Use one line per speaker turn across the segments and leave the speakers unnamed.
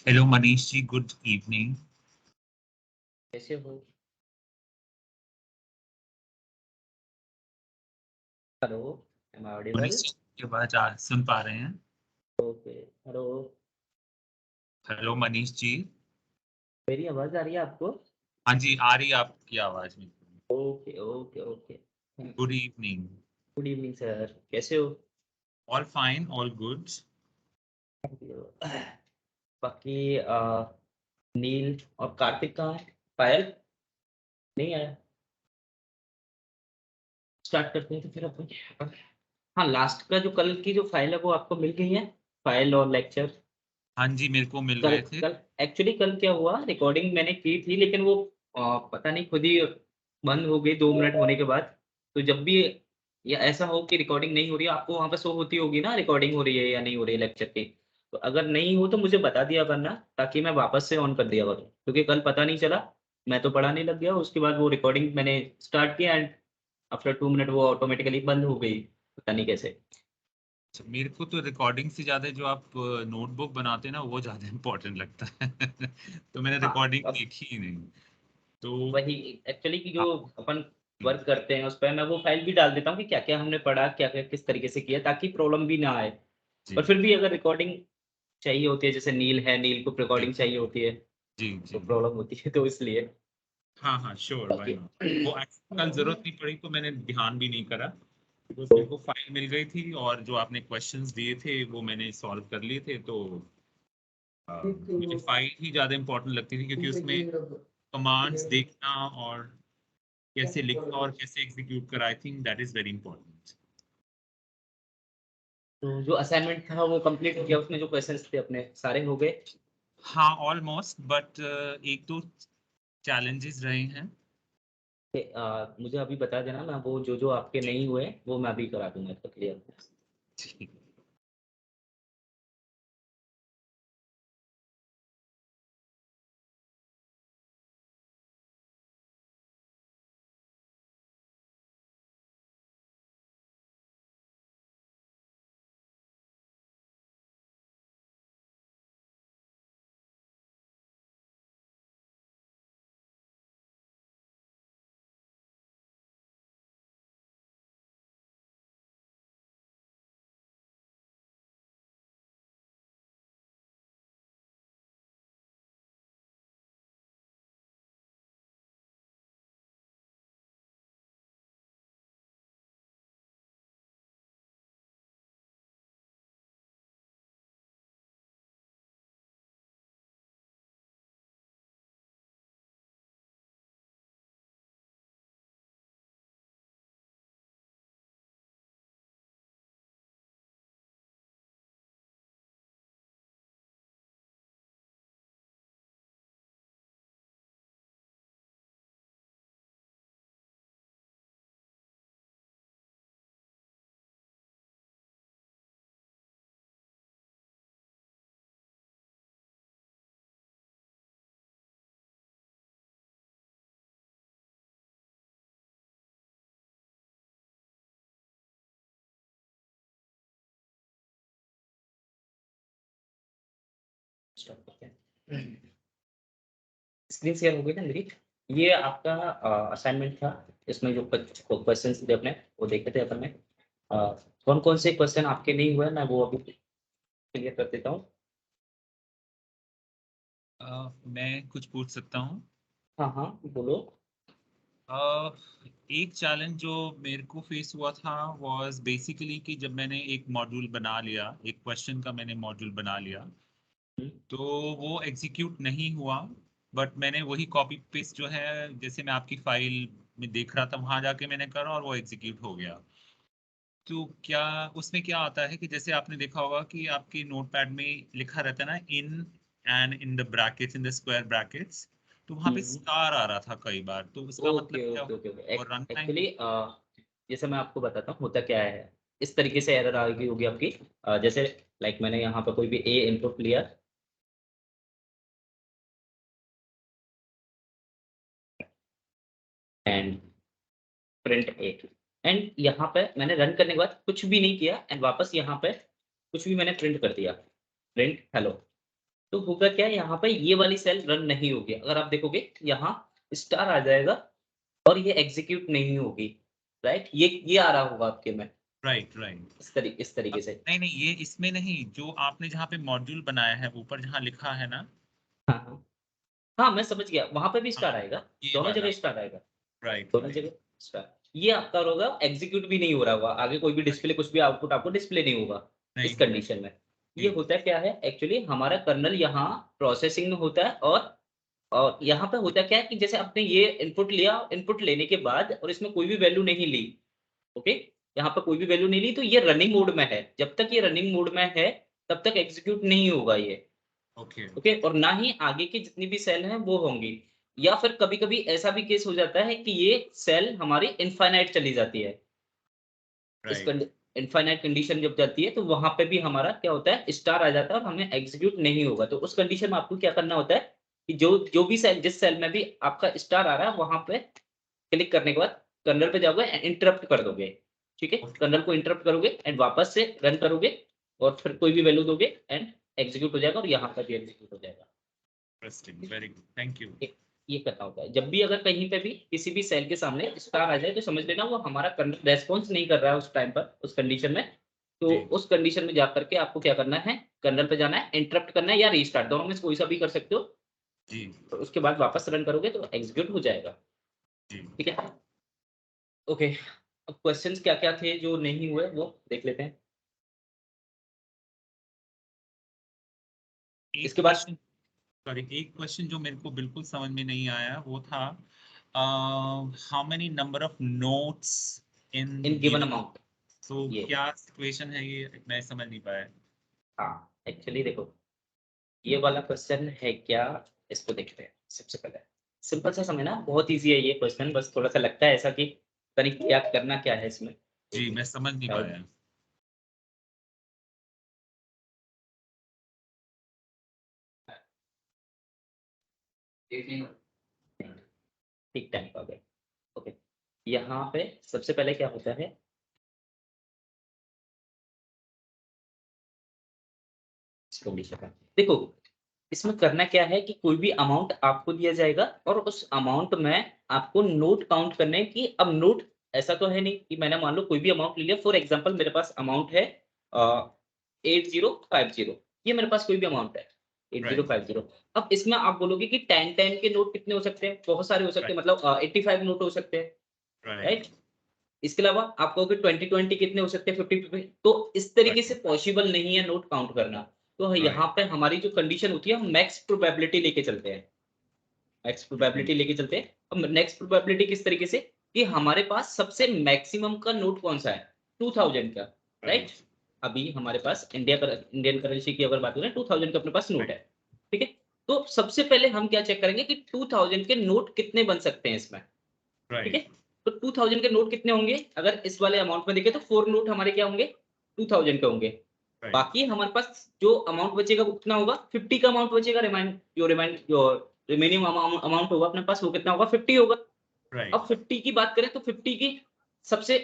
Hello Manish ji, good evening.
कैसे हो? Hello, am I audible?
Manish ji की आवाज सुन पा रहे हैं?
Okay, hello.
Hello Manish ji.
मेरी आवाज आ रही है आपको?
हाँ जी, आ रही है आपकी आवाज में।
Okay okay okay.
Good evening.
Good evening sir, कैसे हो?
All fine, all good.
बाकी नील और कार्तिक कहाँ है? पायल नहीं आया? स्टार्ट करते हैं तो फिर अपन। हाँ, लास्ट का जो कल की जो फाइल है वो आपको मिल गई है? फाइल और लेक्चर
हाँ जी, मेरे को मिल
कल
गए थे।
कल एक्चुअली कल क्या हुआ, रिकॉर्डिंग मैंने की थी लेकिन वो पता नहीं खुद ही बंद हो गई 2 मिनट होने के बाद। तो जब भी या ऐसा हो कि रिकॉर्डिंग नहीं हो रही है, आपको वहाँ पे शो होती होगी ना रिकॉर्डिंग हो रही है या नहीं हो रही है लेक्चर की। तो अगर नहीं हो तो मुझे बता दिया करना, ताकि मैं वापस से ऑन कर दिया करूँ, क्योंकि कल पता नहीं चला। मैं तो पढ़ाने लग गया, उसके बाद वो रिकॉर्डिंग मैंने स्टार्ट किया एंड आफ्टर 2 मिनट वो ऑटोमेटिकली बंद हो गई, पता नहीं कैसे।
अच्छा, मेरे को तो रिकॉर्डिंग से ज्यादा जो आप नोटबुक बनाते हैं ना, वो ज्यादा इम्पोर्टेंट लगता है। तो मैंने
हाँ,
रिकॉर्डिंग
अब
देखी ही नहीं। तो
वही एक्चुअली की जो
हाँ।
अपन
हम्म,
वर्क करते हैं उस पर मैं वो फाइल भी डाल देता हूँ कि क्या क्या हमने पढ़ा, क्या क्या किस तरीके से किया, ताकि प्रॉब्लम भी ना आए।
जी
पर फिर भी अगर रिकॉर्डिंग चाहिए होती है, जैसे नील है, नील को
जी
रिकॉर्डिंग चाहिए होती है
जी
तो
जी।
प्रॉब्लम होती है, तो इसलिए।
हाँ हाँ, श्योर, व्हाई
बाकी
नॉट। वो actually कल जरूरत नहीं पड़ी तो मैंने ध्यान भी नहीं करा, बिकॉज
तो
मेरे को फाइल मिल गई थी और जो आपने क्वेश्चंस दिए थे वो मैंने सॉल्व कर लिए थे। तो मुझे फाइल ही ज्यादा इम्पोर्टेंट लगती थी, क्योंकि उसमें कमांड्स देखना और कैसे लिखा और कैसे एग्जीक्यूट करा, I think that is very important.
जो असाइनमेंट था वो कंप्लीट किया, उसमें जो क्वेश्चंस थे अपने सारे हो गए?
हाँ, ऑलमोस्ट, बट एक दो चैलेंजेस रहे हैं।
मुझे अभी बता देना, मैं वो जो जो आपके नहीं हुए वो मैं अभी करा दूंगा तो क्लियर।
ठीक।
स्टॉप करते हैं। स्क्रीन शेयर हो गई ना मेरी? ये आपका असाइनमेंट था, इसमें जो क्वेश्चंस थे अपने वो देखे थे अपन ने। कौन कौन से क्वेश्चन आपके नहीं हुए मैं वो अभी क्लियर कर देता हूँ।
मैं कुछ पूछ सकता हूँ?
हाँ हाँ, बोलो।
अ, एक चैलेंज जो मेरे को फेस हुआ था वाज बेसिकली कि जब मैंने एक मॉड्यूल बना लिया, एक क्वेश्चन का मैंने मॉड्यूल बना लिया,
हम्म,
तो वो एग्जीक्यूट नहीं हुआ। बट मैंने वही कॉपी पेस्ट जो है, जैसे मैं आपकी फाइल में देख रहा था वहां जाके मैंने करा और वो एग्जीक्यूट हो गया। तो क्या उसमें क्या आता है कि जैसे आपने देखा होगा कि आपके नोटपैड में लिखा रहता है ना, इन and in the brackets, in the square brackets, तो वहाँ पे स्टार आ रहा था कई बार, तो उसका मतलब क्या
ओके
और रन टाइम?
एक्चुअली जैसे मैं आपको बताता हूँ होता क्या है, इस तरीके से एरर आ गई होगी आपकी। जैसे लाइक मैंने यहाँ पर कोई भी ए इनपुट लिया एंड प्रिंट ए, एंड यहाँ पे मैंने रन करने के बाद कुछ भी नहीं किया एंड वापस यहाँ पे कुछ भी मैंने प्रिंट कर दिया, प्रिंट हेलो, तो होगा क्या, यहाँ पे ये वाली सेल रन नहीं होगी। अगर आप देखोगे यहाँ स्टार आ जाएगा और ये एग्जीक्यूट नहीं होगी, राइट, ये आ रहा होगा आपके में
राइट।
इस तरीके से।
नहीं नहीं, ये इसमें नहीं, जो आपने जहाँ पे मॉड्यूल बनाया है ऊपर जहाँ लिखा है ना,
हाँ हाँ हाँ, मैं समझ गया, वहां पे भी
हाँ
स्टार आएगा,
ये
दोनों
वाला,
जगह स्टार आएगा,
राइट
दोनों जगह स्टार। ये आपका होगा एग्जीक्यूट भी नहीं हो रहा होगा, आगे कोई भी डिस्प्ले कुछ भी आउटपुट आपको डिस्प्ले नहीं होगा
नहीं
इस
हो
कंडीशन में। ये
जी
होता क्या है एक्चुअली, हमारा कर्नल यहाँ प्रोसेसिंग में होता है, और यहाँ पे होता क्या है कि जैसे आपने ये इनपुट लिया, इनपुट लेने के बाद और इसमें कोई भी वैल्यू नहीं ली, ओके, यहाँ पे कोई भी वैल्यू नहीं ली, तो ये रनिंग मोड में है। जब तक ये रनिंग मोड में है तब तक एग्जीक्यूट नहीं होगा ये,
ओके
ओके, और ना ही आगे की जितनी भी सेल हैं वो होंगी। या फिर कभी-कभी ऐसा भी केस हो जाता है कि ये सेल हमारी इनफाइनाइट चली जाती है। इस
राइट
इनफाइनाइट कंडीशन जब जाती है तो वहां पे भी हमारा क्या होता है, स्टार आ जाता है और हमें एग्जीक्यूट नहीं होगा। तो उस कंडीशन में आपको क्या करना होता है कि जो जो भी सेल, जिस सेल में भी आपका स्टार आ रहा है वहां पे क्लिक करने के बाद कर्नल पे जाओगे एंड इंटरप्ट कर दोगे, ठीक है,
ओके
कर्नल को इंटरप्ट करोगे एंड वापस से रन करोगे और फिर कोई भी वैल्यू दोगे एंड एग्जीक्यूट हो जाएगा और यहाँ पर भी एग्जीक्यूट हो जाएगा।
Interesting, very good, thank you.
ये करना होता है जब भी अगर कहीं पे भी किसी भी सेल के सामने स्टार आ जाए तो समझ लेना वो हमारा रेस्पॉन्स नहीं कर रहा है उस टाइम पर, उस कंडीशन में। तो
जी
उस कंडीशन में जा करके आपको क्या करना है, कर्नल पे जाना है, इंटरप्ट करना है या रीस्टार्ट, दोनों में से कोई सा भी कर सकते हो।
जी
तो उसके बाद वापस रन करोगे तो एग्जीक्यूट हो जाएगा,
जी।
ठीक है। ओके, अब क्वेश्चंस क्या क्या थे जो नहीं हुए वो देख लेते हैं।
एक
इसके बाद
क्वेश्चन, सॉरी, एक क्वेश्चन जो मेरे को बिल्कुल समझ में नहीं आया वो था, how many number of notes in
in given
given,
amount,
तो
ये
क्या सिचुएशन है ये, मैं समझ नहीं पाया।
हाँ एक्चुअली देखो ये वाला क्वेश्चन है क्या, इसको देखते हैं। सबसे पहले सिंपल सा समझना, बहुत इजी है ये क्वेश्चन, बस थोड़ा सा लगता है ऐसा कि पता नहीं क्या करना क्या है इसमें।
जी मैं समझ नहीं पाया।
ठीक टाइम का गया, ओके। यहाँ पे सबसे पहले क्या होता है, कंडीशन का देखो, इसमें करना क्या है कि कोई भी अमाउंट आपको दिया जाएगा और उस अमाउंट में आपको नोट काउंट करने की। अब नोट ऐसा तो है नहीं कि मैंने मान लो कोई भी अमाउंट ले लिया, फॉर एग्जांपल मेरे पास अमाउंट है 8050, ये मेरे पास कोई भी अमाउंट है
राइट
8050। अब इसमें आप बोलोगे कि 10 के नोट कितने हो सकते हैं, बहुत सारे हो सकते हैं, मतलब 85 नोट हो सकते हैं,
राइट
राइट। इसके अलावा आप कहोगे 20 कितने हो सकते हैं, 50, तो इस तरीके से
राइट
पॉसिबल नहीं है नोट काउंट करना। तो
राइट
यहाँ पे हमारी जो कंडीशन होती है हम मैक्स प्रोबेबिलिटी लेके चलते हैं, मैक्स प्रोबेबिलिटी लेके चलते हैं। अब नेक्स्ट प्रोबेबिलिटी किस तरीके से कि हमारे पास सबसे मैक्सिमम का नोट कौन सा है, 2000 का, राइट।
राइट
अभी हमारे पास इंडियन करेंसी की अगर बात करें 2000 का अपने पास नोट है, ठीक है। तो सबसे पहले हम क्या चेक करेंगे कि 2000 के नोट कितने बन सकते हैं इसमें, ठीक है।
राइट
तो 2000 के नोट कितने होंगे, अगर इस वाले अमाउंट में देखें तो 4 नोट हमारे क्या होंगे, 2000 के होंगे।
राइट
बाकी हमारे पास जो अमाउंट बचेगा वो कितना होगा, 50 का अमाउंट बचेगा, जो रिमेनिंग अमाउंट होगा अपने पास वो कितना होगा, 50 होगा। अब
राइट
50 की बात करें तो 50 की सबसे,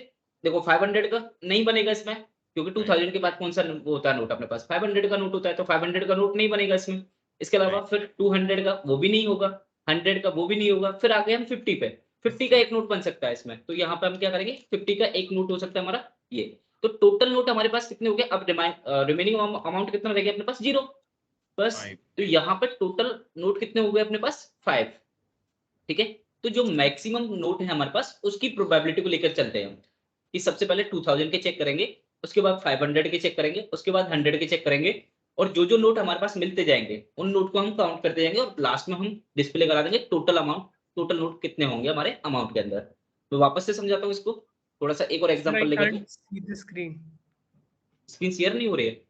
देखो 500 का नहीं बनेगा इसमें, क्योंकि
राइट
2000 के बाद कौन सा वो होता है नोट अपने पास, 500 का नोट होता है, तो 500 का नोट नहीं बनेगा इसमें। इसके अलावा
राइट
फिर 200 का वो भी नहीं होगा, 100 का वो भी नहीं होगा, फिर आ गए हम 50 पे, 50 का
50
एक नोट बन सकता है इसमें। तो यहाँ पे हम क्या करेंगे, 50 का एक नोट हो सकता है हमारा ये। तो टोटल नोट हमारे पास कितने हो गए, अब रिमेनिंग अमाउंट कितना रह गया अपने पास, 0 बस।
5
तो यहाँ पे टोटल नोट कितने हो गए अपने पास, 5, ठीक है। तो जो मैक्सिमम नोट है हमारे पास उसकी प्रोबेबिलिटी को लेकर चलते हैं हम, कि सबसे पहले 2000 के चेक करेंगे, उसके बाद 500 के चेक करेंगे, उसके बाद 100 के चेक करेंगे, और जो जो नोट हमारे पास मिलते जाएंगे उन नोट को हम काउंट करते जाएंगे और लास्ट में हम डिस्प्ले करा देंगे टोटल अमाउंट, टोटल नोट कितने होंगे हमारे अमाउंट के अंदर। तो वापस से समझाता हूँ इसको थोड़ा सा एक और
Sir, I
एग्जांपल लेकर के।
can't see the screen.
Screen share नहीं हो रही है,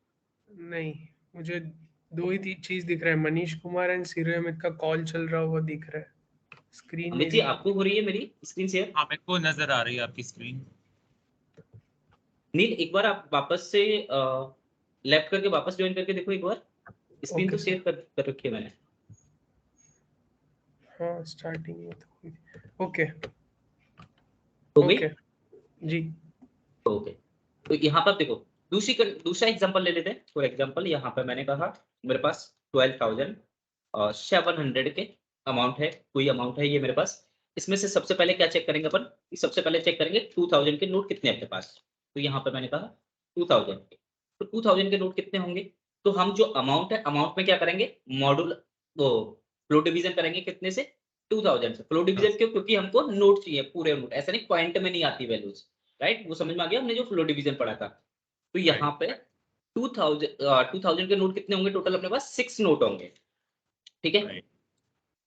नहीं, मुझे दो ही तीन चीज दिख रहा है, मनीष कुमार एंड सीरो अमित का कॉल चल रहा हुआ दिख रहा है स्क्रीन
अमित
में
जी
भी।
आपको हो रही है मेरी स्क्रीन शेयर?
हाँ, मेरे को नजर आ रही है आपकी स्क्रीन।
नील एक बार आप वापस से लेफ्ट करके वापस ज्वाइन करके देखो एक बार, स्क्रीन
ओके
तो
सर।
शेयर कर रखी है मैंने।
हाँ स्टार्टिंग में तो ओके।
हो गई?
ओके जी।
ओके, तो यहाँ पर देखो दूसरा एग्जांपल ले लेते हैं। फॉर एग्जांपल यहाँ पे मैंने कहा मेरे पास 12,700 के अमाउंट है, कोई अमाउंट है ये मेरे पास। इसमें से सबसे पहले क्या चेक करेंगे अपन? सबसे पहले चेक करेंगे 2000 के नोट कितने अपने पास। तो यहाँ पे मैंने कहा 2000 के, तो 2000 के नोट कितने होंगे? तो हम जो अमाउंट है, अमाउंट में क्या करेंगे, मॉड्यूल वो फ्लो डिवीजन करेंगे कितने से? 2000 से। फ्लो डिवीजन क्यों? क्योंकि हमको नोट चाहिए, पूरे नोट, ऐसा नहीं पॉइंट में नहीं आती वैल्यूज, राइट? वो समझ में आ गया हमने जो फ्लो डिवीजन पढ़ा था। तो यहाँ पे 2000 के नोट कितने होंगे टोटल? अपने पास 6 नोट होंगे, ठीक है।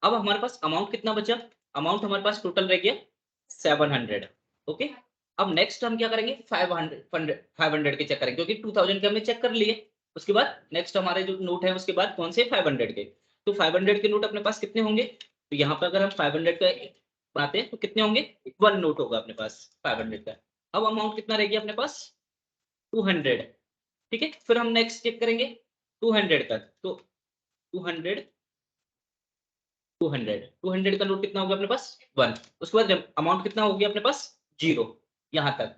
अब हमारे पास अमाउंट कितना बचा? अमाउंट हमारे पास टोटल रह गया 700, ओके। अब नेक्स्ट हम क्या करेंगे? 500 के चेक करेंगे, क्योंकि 2000 के हमने चेक कर लिए। उसके बाद नेक्स्ट हमारे जो नोट है उसके बाद कौन से? 500 के। तो 500 के नोट अपने पास कितने होंगे? तो यहाँ पे अगर हम 500 का बनाते हैं तो कितने होंगे? 1 नोट होगा अपने पास 500 का। अब अमाउंट कितना रह गया अपने पास? 200, ठीक है। फिर हम नेक्स्ट चेक करेंगे 200 का, तो 200 200 का नोट कितना होगा अपने पास? 1। उसके बाद अमाउंट कितना हो गया अपने पास? 0। यहाँ तक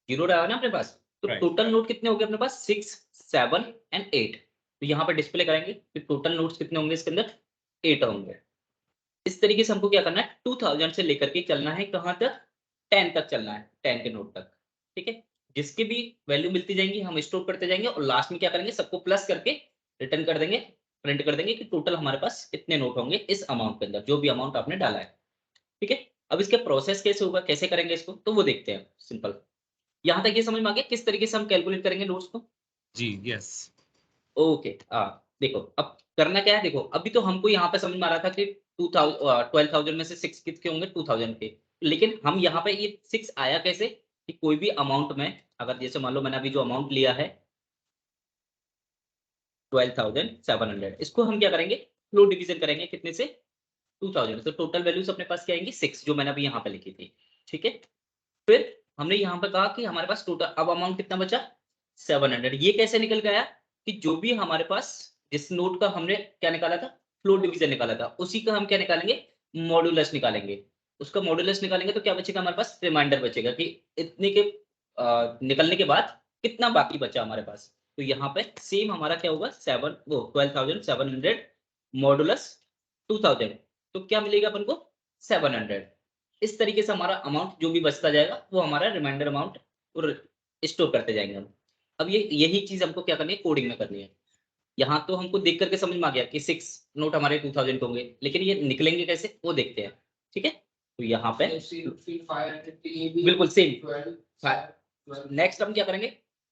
0 रहा ना अपने पास। तो टोटल नोट कितने हो गए अपने पास? 6, 7 एंड 8। तो यहाँ पर डिस्प्ले करेंगे कि टोटल नोट्स कितने होंगे इसके अंदर? 8 होंगे। इस तरीके से हमको क्या करना है? 2000 से लेकर के चलना है कहाँ तक? 10 तक चलना है, 10 के नोट तक, ठीक है। जिसकी भी वैल्यू मिलती जाएंगी हम स्टोर करते जाएंगे, और लास्ट में क्या करेंगे? सबको प्लस करके रिटर्न कर देंगे, प्रिंट कर देंगे कि टोटल हमारे पास कितने नोट होंगे इस अमाउंट के अंदर, जो भी अमाउंट आपने डाला है, ठीक है। अब इसका प्रोसेस कैसे होगा, कैसे करेंगे इसको, तो वो देखते हैं। सिंपल, यहाँ तक ये समझ में आ गया किस तरीके से हम कैलकुलेट करेंगे नोट्स को?
जी, यस।
ओके, देखो अब करना क्या है। देखो अभी तो हमको यहाँ पे समझ में आ रहा था कि 12,000 में से 6 कितने होंगे? 2000 के। लेकिन हम यहाँ पे ये 6 आया कैसे? कि कोई भी अमाउंट में अगर जैसे मान लो मैंने अभी जो अमाउंट लिया है 12,700, इसको हम क्या करेंगे? फ्लो डिवीजन करेंगे कितने से? 2000। तो टोटल वैल्यूज अपने पास क्या आएंगी? 6, जो मैंने अभी यहाँ पे लिखी थी, ठीक है। फिर हमने यहाँ पे कहा कि हमारे पास टोटल अब अमाउंट कितना बचा? 700। ये कैसे निकल गया? कि जो भी हमारे पास जिस नोट का हमने क्या निकाला था? फ्लो डिवीजन निकाला था, उसी का हम क्या निकालेंगे? मॉड्यूलस निकालेंगे। उसका मॉड्यूलस निकालेंगे तो क्या बचेगा हमारे पास? रिमाइंडर बचेगा कि इतने के निकलने के बाद कितना बाकी बचा हमारे पास। तो यहाँ पे सेम हमारा क्या होगा? 12,700 मॉड्यूलस 2000, तो क्या मिलेगा अपन को? 700। इस तरीके से हमारा अमाउंट जो भी बचता जाएगा वो हमारा रिमाइंडर अमाउंट और स्टोर करते जाएंगे हम। अब ये यही चीज हमको क्या करनी है? कोडिंग में करनी है। यहाँ तो हमको देख करके समझ में आ गया कि 6 नोट हमारे 2000 के होंगे, लेकिन ये निकलेंगे कैसे वो देखते हैं, ठीक है। तो यहाँ पे बिल्कुल सेम। नेक्स्ट हम क्या करेंगे?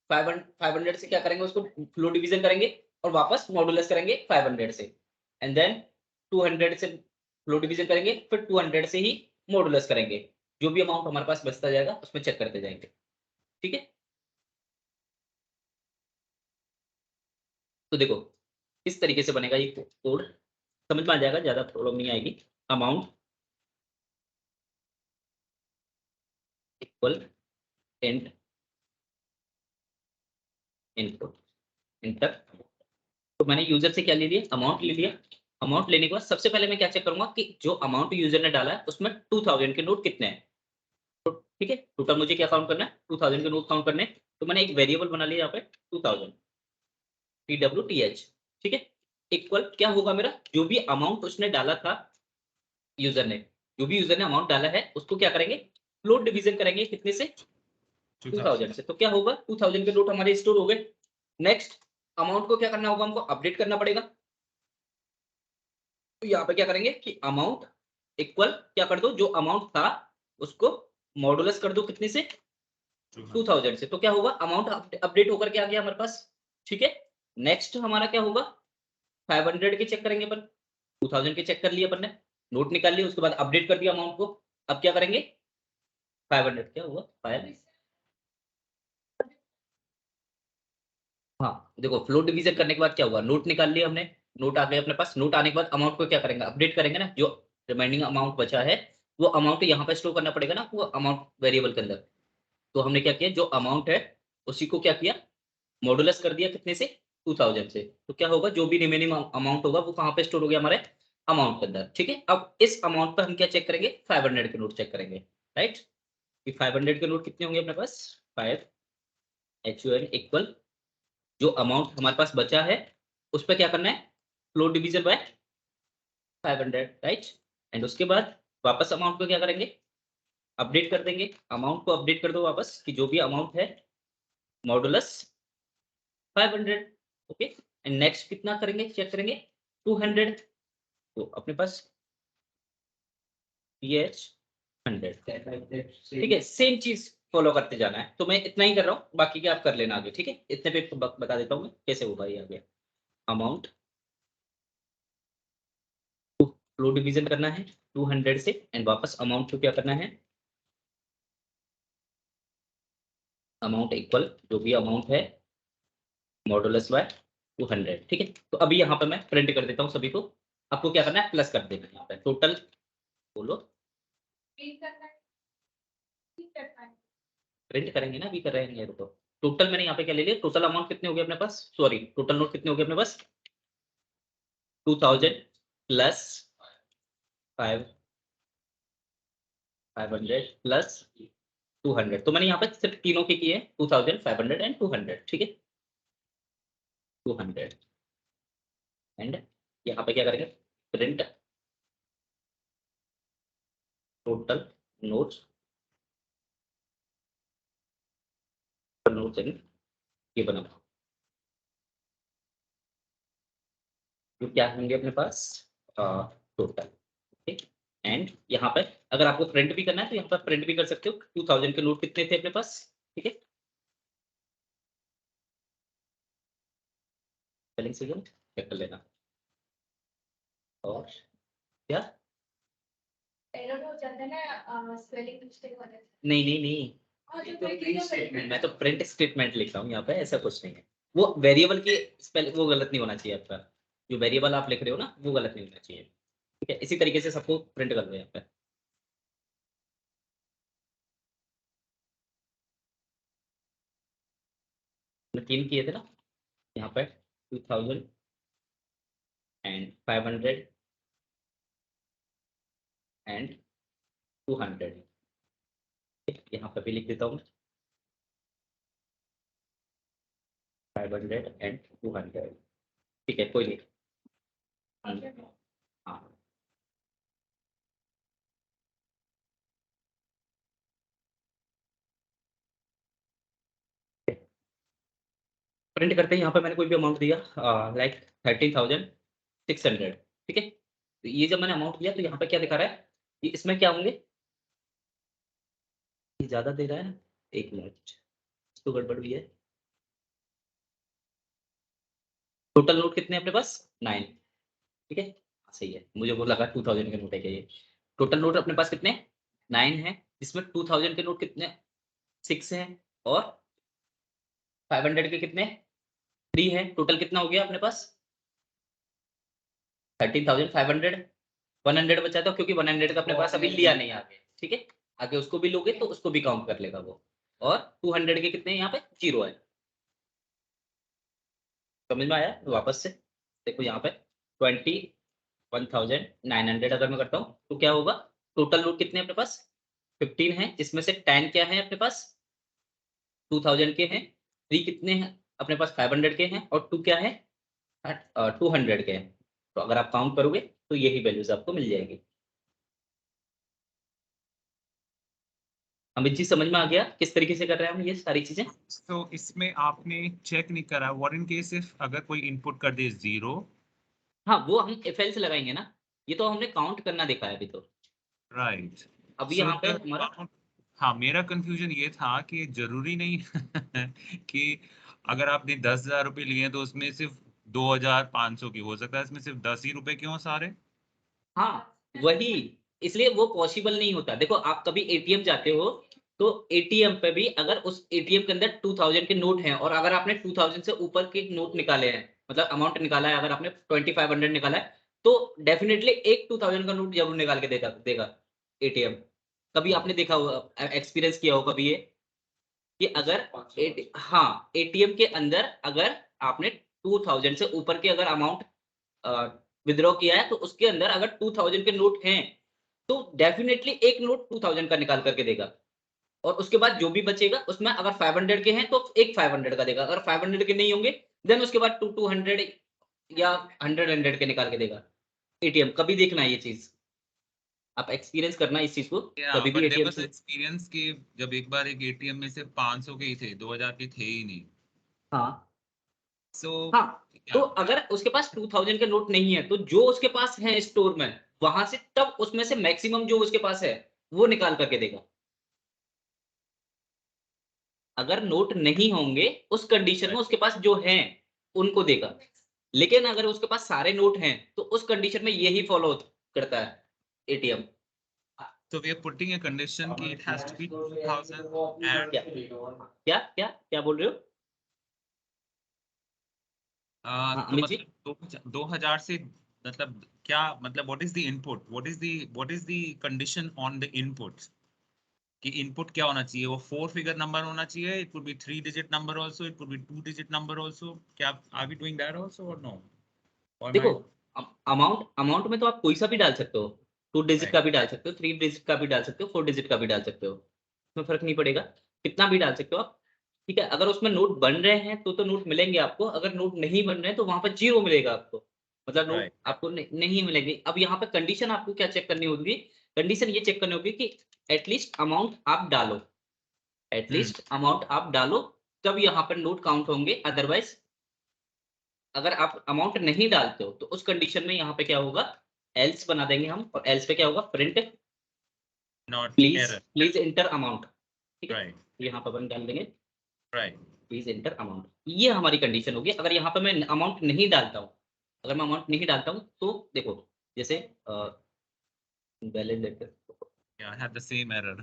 500 से क्या करेंगे? उसको फ्लो डिवीजन करेंगे और वापस मॉड्यूलस करेंगे 500 से, एंड देन 200 से फ्लो डिवीजन करेंगे, फिर 200 से ही मॉड्यूलस करेंगे। जो भी अमाउंट हमारे पास बचता जाएगा उसमें चेक करते जाएंगे, ठीक है। तो देखो किस तरीके से बनेगा ये कोड, समझ में आ जाएगा, ज्यादा प्रॉब्लम नहीं आएगी। Amount equal int input inter. तो मैंने यूजर से क्या ले लिया? अमाउंट ले लिया। अमाउंट लेने के बाद सबसे पहले मैं क्या चेक करूंगा कि जो अमाउंट यूजर ने डाला है उसमें 2000 के नोट कितने हैं, ठीक है। टोटल मुझे क्या काउंट करना है? 2000 के नोट काउंट करने हैं। तो मैंने एक वेरिएबल बना लिया यहाँ पे 2000 TWTH, ठीक है। इक्वल क्या होगा मेरा? जो भी अमाउंट उसने डाला था यूजर ने, जो भी यूजर ने अमाउंट डाला है उसको क्या करेंगे? फ्लोट डिवीजन करेंगे कितने से? 2000 से। तो क्या होगा? 2000 के नोट हमारे स्टोर हो गए। नेक्स्ट अमाउंट को क्या करना होगा? हमको अपडेट करना पड़ेगा। तो यहाँ पे क्या करेंगे कि अमाउंट इक्वल क्या कर दो? जो अमाउंट था उसको मॉडुलस कर दो कितने से? 2000 से। तो क्या होगा? अमाउंट अपडेट होकर के आ गया हमारे पास, ठीक है। नेक्स्ट हमारा क्या होगा? 500 के चेक करेंगे अपन। 2000 के चेक कर लिए अपन ने, नोट निकाल लिए, उसके बाद अपडेट कर दिया अमाउंट को। अब क्या करेंगे? 500 क्या हुआ? हाँ देखो, फ्लो डिवीजन करने के बाद क्या हुआ, नोट निकाल लिया हमने, नोट आ गया अपने पास। नोट आने के बाद अमाउंट को क्या करेंगे, अपडेट करेंगे ना, जो रिमाइंडिंग अमाउंट बचा है वो अमाउंट यहाँ पे स्टोर करना पड़ेगा ना, वो अमाउंट वेरिएबल के अंदर। तो हमने क्या किया, जो अमाउंट है उसी को क्या किया, मॉडुलस कर दिया कितने से, 2000 से। तो क्या होगा, जो भी रिमेनिंग अमाउंट होगा वो कहाँ पे स्टोर हो गया, हमारे अमाउंट के अंदर। ठीक है, अब इस अमाउंट पर हम क्या चेक करेंगे, 500 के नोट चेक करेंगे, राइट। कि 500 के नोट कितने होंगे अपने पास, 5 HUN इक्वल जो अमाउंट हमारे पास बचा है उस पर क्या करना है, flow division bye 500, right. And उसके बाद वापस अमाउंट को क्या करेंगे, अपडेट कर देंगे। अमाउंट को अपडेट कर दो वापस, कि जो भी अमाउंट है मॉडुलस 500, ओके। एंड नेक्स्ट कितना करेंगे, चेक करेंगे 200। तो अपने पास PH 100, ठीक है, सेम चीज फॉलो करते जाना है। तो मैं इतना ही कर रहा हूँ, बाकी क्या आप कर लेना आगे, ठीक है। इतने पे बता देता हूँ मैं कैसे होगा ये आगे। अमाउंट फ्लो डिवीजन करना है 200 से, एंड वापस अमाउंट को क्या करना है, अमाउंट इक्वल जो भी अमाउंट है मॉडुलस बाय 200, ठीक है। तो अभी यहाँ पर मैं प्रिंट कर देता हूँ सभी को। आपको क्या करना है, प्लस कर देना है यहाँ पे टोटल, बोलो प्रिंट करेंगे ना, अभी कर रहे हैं। तो टोटल मैंने यहाँ पे क्या ले लिया, टोटल अमाउंट कितने हो गए अपने पास, सॉरी टोटल नोट कितने हो गए अपने पास, 2000 प्लस 500 प्लस 200। तो मैंने यहाँ पे सिर्फ तीनों के किए 2000, 500 एंड 200, ठीक है। 200 एंड यहाँ पे क्या करेंगे, प्रिंट टोटल नोट्स इन ये बना, तो क्या होंगे अपने पास टोटल, ठीक। एंड यहाँ पर अगर आपको प्रिंट भी करना है तो यहाँ पर प्रिंट भी कर सकते हो। 2000 के नोट कितने थे अपने पास, ठीक है। स्पेलिंग से चेक कर लेना। और क्या, नहीं नहीं नहीं, मैं तो प्रिंट स्टेटमेंट लिख रहा हूँ यहाँ पे, ऐसा कुछ नहीं है। वो वेरिएबल की स्पेल वो गलत नहीं होना चाहिए आपका, जो वेरिएबल आप लिख रहे हो ना वो गलत नहीं होना चाहिए, ठीक है। इसी तरीके से सबको प्रिंट कर दो यहाँ पे। मैंने 3 किए थे ना यहाँ पे, 2000 एंड 500 एंड 200, यहाँ पे भी लिख देता हूँ 500 एंड 200, ठीक है, कोई नहीं। हाँ प्रिंट करते हैं, यहाँ पे मैंने कोई भी अमाउंट दिया लाइक 13,600, ठीक है। तो ये जब मैंने अमाउंट दिया तो यहाँ पे क्या दिखा रहा है, कि इसमें क्या होंगे, ये ज्यादा दे रहा है, एक मिनट तो गड़बड़ भी है। टोटल नोट कितने अपने पास, 9, ठीक है। सही है, मुझे वो लगा 2000 के नोट है क्या ये। टोटल नोट अपने पास कितने, 9 है, जिसमें 2000 के नोट कितने, 6 हैं, और 500 के कितने, 3 है। टोटल कितना हो गया अपने पास, 13,500। 100 बचा था क्योंकि 100 का अपने पास अभी लिया नहीं आगे, ठीक है। आगे उसको भी लोगे तो उसको भी काउंट कर लेगा वो। और 200 के कितने यहाँ पे 0 है। समझ में आया, वापस से देखो यहाँ पे 21,900 अगर मैं करता हूँ तो क्या होगा, टोटल नोट कितने अपने पास 15 है, जिसमें से 10 क्या है अपने पास 2000 के हैं, 3 कितने हैं अपने पास 500 के हैं, और 2 क्या है 200 के हैं। तो अगर आप काउंट करोगे तो यही वैल्यूज आपको मिल जाएगी। अमित जी समझ में आ गया किस तरीके से कर रहे हैं हम ये सारी चीजें।
तो इसमें आपने चेक नहीं करा, व्हाट इन केस इफ अगर कोई इनपुट कर दे 0,
हाँ वो हम FL से लगाएंगे ना, ये तो हमने काउंट करना देखा है अभी तो।
राइट।
अभी
सो
यहाँ पे हमारा
हाँ, मेरा कंफ्यूजन ये था कि जरूरी नहीं कि अगर आपने 10,000 रुपए लिए हैं तो उसमें सिर्फ 2,500 की हो सकता है, इसमें सिर्फ 10 ही रुपए क्यों सारे।
हाँ वही, इसलिए वो पॉसिबल नहीं होता। देखो आप कभी ATM जाते हो तो एटीएम पे भी अगर उस एटीएम के अंदर 2000 के नोट हैं और अगर आपने 2000 से ऊपर के नोट निकाले हैं, मतलब अमाउंट निकाला है, अगर आपने 2500 निकाला है, तो डेफिनेटली एक 2000 का नोट जरूर निकाल के देगा देगा एटीएम। कभी आपने देखा हो, एक्सपीरियंस किया हो कभी ये कि अगर हाँ, एटीएम के अंदर अगर आपने 2000 से ऊपर के अगर अमाउंट विथड्रॉ किया है, तो उसके अंदर अगर 2000 के नोट हैं, तो डेफिनेटली एक नोट 2000 का निकाल करके देगा और उसके बाद जो भी बचेगा उसमें अगर 500 के हैं तो एक 500 का देगा, अगर 500 के नहीं होंगे देन उसके बाद 200 या 100 के निकाल के देगा एटीएम। कभी देखना है ये चीज, आप एक्सपीरियंस करना इस चीज को कभी भी एटीएम से।
एक्सपीरियंस के जब एक बार एक एटीएम में से 500 के ही थे, 2000 के थे ही नहीं।
हाँ
सो
हाँ, तो अगर उसके पास 2000 के नोट नहीं है तो जो उसके पास है स्टोर में, वहां से तब उसमें से मैक्सिमम जो उसके पास है वो निकाल करके देगा। अगर नोट नहीं होंगे उस कंडीशन में उसके पास जो हैं उनको देगा, लेकिन अगर उसके पास सारे नोट हैं तो उस कंडीशन में यही फॉलो करता है ATM.
So we are putting a condition कि it has to be 2000 and
क्या क्या क्या बोल रहे हो? हाँ,
तो
अमित जी?
मतलब 2000 से मतलब क्या मतलब what is the input, what is the condition on the inputs कि इनपुट क्या होना चाहिए? वो 4 फिगर नंबर होना चाहिए, it could be 3 digit number also, it could be 2 digit number also। क्या are we doing that also or no? Or
देखो,
my
amount में तो आप कोई सा भी डाल सकते हो, 2 डिजिट
right,
का भी डाल सकते हो, 3 डिजिट का भी डाल सकते हो, 4 डिजिट का भी डाल सकते हो, उसमें फर्क नहीं पड़ेगा, कितना भी डाल सकते हो आप। ठीक है, अगर उसमें नोट बन रहे हैं तो नोट मिलेंगे आपको, अगर नोट नहीं बन रहे हैं तो वहां पर जीरो मिलेगा आपको, मतलब नोट
right,
आपको नहीं मिलेंगे। अब यहाँ पे कंडीशन आपको क्या चेक करनी होगी? कंडीशन ये चेक करनी होगी कि एटलीस्ट अमाउंट आप डालो, एटलीस्ट अमाउंट आप डालो, तब यहाँ पर नोट काउंट होंगे। अदरवाइज अगर आप अमाउंट नहीं डालते हो तो उस कंडीशन में यहाँ पे क्या होगा, एल्स बना देंगे हम, और एल्स पे क्या होगा, print
not error,
please enter amount. ठीक है,
right,
यहाँ पर अपन डाल देंगे
right,
प्लीज एंटर अमाउंट, ये हमारी कंडीशन होगी। अगर यहाँ पे मैं अमाउंट नहीं डालता हूँ, अगर मैं अमाउंट नहीं डालता हूँ तो देखो, जैसे बैलेंस लेकर
yeah, I had the same error।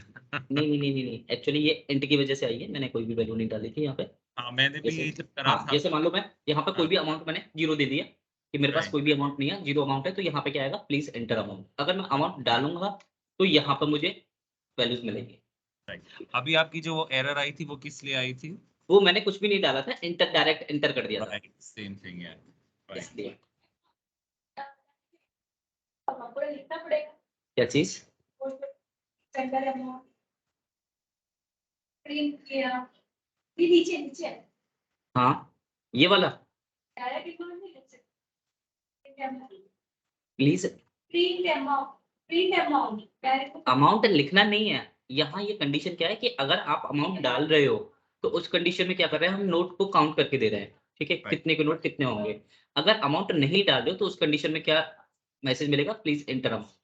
नहीं, एक्चुअली ये एंट की वजह से आई है, मैंने कोई भी वैल्यू नहीं डाली थी यहाँ पे।
हाँ मैंने भी
जैसे
यही जब करा
हाँ,
था।
जैसे मान लो मैं यहाँ पे कोई
हाँ,
भी अमाउंट मैंने जीरो दे दिया कि मेरे पास
right,
कोई भी अमाउंट नहीं है, जीरो अमाउंट है, तो यहाँ पे क्या आएगा, प्लीज एंटर अमाउंट। अगर मैं अमाउंट डालूंगा तो यहाँ पर मुझे वैल्यूज मिलेंगी।
right। अभी आपकी जो वो एरर आई थी वो किस लिए आई थी?
वो मैंने कुछ भी नहीं डाला था, एंटर डायरेक्ट एंटर कर दिया था
Right, same thing, yeah, right।
इसलिए। क्या चीज? हाँ, ये वाला प्लीज अमाउंट लिखना नहीं है यहाँ। ये कंडीशन क्या है कि अगर आप अमाउंट डाल रहे हो तो उस कंडीशन में क्या कर रहे हैं, हम नोट को काउंट करके दे रहे हैं। ठीक है,
Right।
कितने के नोट कितने होंगे। अगर अमाउंट नहीं डाल रहे हो तो उस कंडीशन में क्या मैसेज मिलेगा, प्लीज एंटर अमाउंट।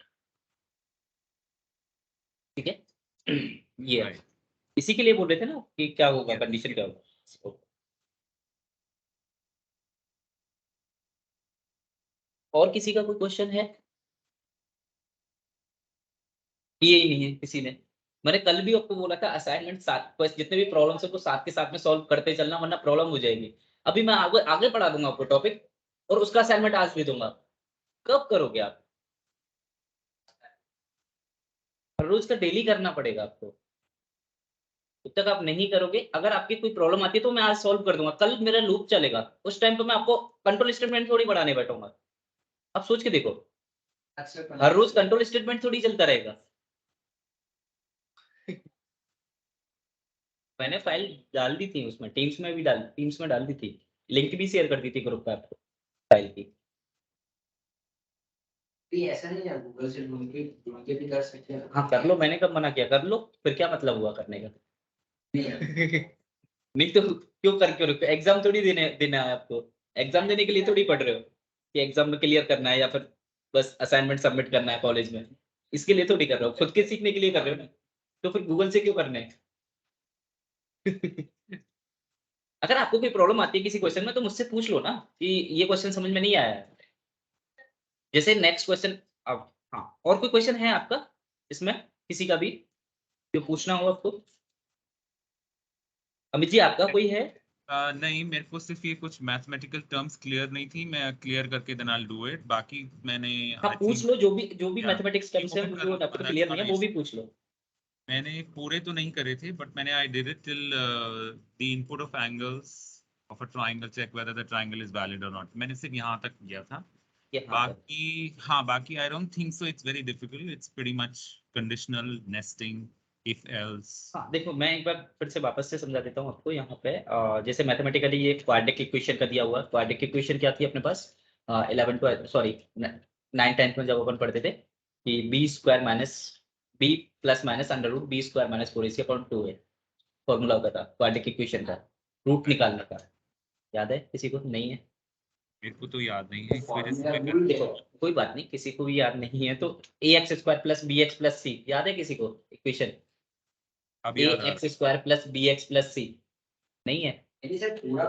ठीक है ये
Right।
इसी के लिए बोल रहे थे ना कि क्या होगा,
Yeah।
कंडीशन क्या होगा। और किसी का कोई क्वेश्चन है? ये ही नहीं है किसी ने। मैंने कल भी आपको बोला था असाइनमेंट साथ, जितने भी प्रॉब्लम्स है वो साथ के साथ में सॉल्व करते चलना, वरना प्रॉब्लम हो जाएगी। अभी मैं आगे आगे पढ़ा दूंगा आपको टॉपिक, और उसका असाइनमेंट आज भी दूंगा। कब करोगे आप? हर रोज का डेली करना पड़ेगा आपको। जब तक आप नहीं करोगे, अगर आपकी कोई प्रॉब्लम आती है तो मैं आज सॉल्व कर दूंगा, कल मेरा लूप चलेगा, उस टाइम पे मैं आपको कंट्रोल स्टेटमेंट थोड़ी बढ़ाने बैठूंगा। आप सोच के देखो, हर रोज कंट्रोल स्टेटमेंट थोड़ी चलता रहेगा। मैंने फाइल डाल दी थी उसमें, टीम्स में डाल दी थी, लिंक भी शेयर कर दी थी ग्रुप पे आपको फाइल की।
ऐसा नहीं है, गूगल से ढूंढ के भी कर सकते हैं।
हाँ कर लो, मैंने कब मना किया, कर लो, फिर क्या मतलब हुआ करने का? नहीं तो क्यों रखो, एग्जाम थोड़ी देना है आपको, एग्जाम देने के लिए थोड़ी पढ़ रहे हो कि एग्जाम में क्लियर करना है या फिर बस असाइनमेंट सबमिट करना है कॉलेज में। इसके लिए थोड़ी कर रहे हो, खुद के सीखने के लिए कर रहे हो ना, तो फिर गूगल से क्यों करने हैं? अगर आपको कोई प्रॉब्लम आती है किसी क्वेश्चन में तो मुझसे पूछ लो ना कि ये क्वेश्चन समझ में नहीं आया है। जैसे नेक्स्ट क्वेश्चन, अब हाँ, और कोई क्वेश्चन है आपका इसमें, किसी का भी जो पूछना हो आपको? अमित जी आपका कोई है?
नहीं, मेरे को सिर्फ ये कुछ मैथमेटिकल टर्म्स क्लियर नहीं थी, मैं क्लियर करके then I will do it. बाकी मैंने
हाँ
I
पूछ
think-
लो, जो भी
Yeah.
मैथमेटिक्स टर्म्स है
open कर
जो
लूंगा,
आपको
that's
क्लियर नहीं है वो
fine.
भी पूछ लो।
मैंने पूरे तो नहीं करे थे, बट मैंने I did it till the input of angles of a triangle, check whether the triangle is valid और नॉट। मैंने सिर्फ यहाँ तक किया था।
यहाँ तक।
बाकी I don't think so it's very difficult, it's pretty much conditional, nesting, if else.
हाँ देखो मैं एक बार फिर से वापस से समझा देता हूँ आपको। यहाँ पे जैसे मैथमेटिकली ये क्वाड्रेटिक इक्वेशन का दिया हुआ है। क्वाड्रेटिक इक्वेशन क्या थी अपने पास 9th-10th में जब अपन पढ़ते थे कि B square minus B plus minus under root B square minus 4ac/2 है फॉर्मूला होता था क्वाड्रेटिक इक्वेशन का, रूट निकालने का। याद है किसी को? नहीं है?
मेरे को तो याद नहीं है, इस वजह से मैं
देखो कोई बात नहीं, किसी को भी याद नहीं है तो ax² plus bx plus c याद है किसी को इक्वेशन?
अब याद आ
ax² plus bx plus c नहीं है?
नहीं सर पूरा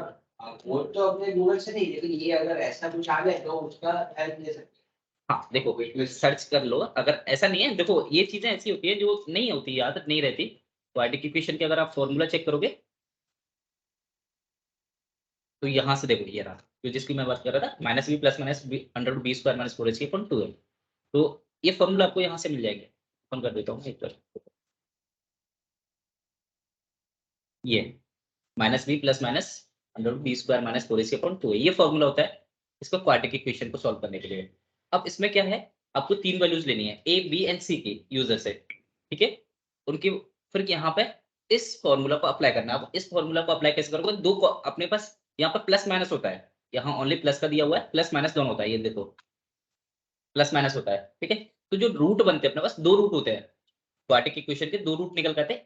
वो तो अपने गूगल से नहीं, लेकिन ये अगर ऐसा कुछ आ गया तो उसका हेल्प ले सकते हैं।
हाँ देखो सर्च कर लो, अगर ऐसा नहीं है। देखो ये चीजें ऐसी होती है जो नहीं होती, आदत नहीं रहती। क्वाड्रेटिक इक्वेशन के अगर आप फॉर्मूला चेक करोगे तो यहाँ से देखो ये रहा, तो जिसकी मैं बात कर रहा था minus B plus minus under root B square minus 4ac/2 है। तो ये फॉर्मूला आपको यहाँ से मिल जाएगा। ओपन कर देता हूँ एक बार। ये minus B plus minus under root B square minus 4ac/2 है, ये फॉर्मूला होता है इसको क्वाड्रेटिक इक्वेशन को सॉल्व करने के लिए। अब इसमें क्या है, आपको 3 वैल्यूज लेनी है ए बी एंड सी की यूजर से, ठीक है? उनकी फिर यहाँ पे इस फॉर्मूला को अप्लाई करना है। अब इस फॉर्मूला को अप्लाई कैसे करोगे? दो को अपने पास यहाँ पर प्लस माइनस होता है, यहाँ ओनली प्लस का दिया हुआ है, प्लस माइनस दोनों होता है। ये देखो प्लस माइनस होता है, ठीक है? तो जो रूट बनते हैं अपने पास, 2 रूट होते हैं क्वाड्रेटिक इक्वेशन के, 2 रूट निकल के आते हैं।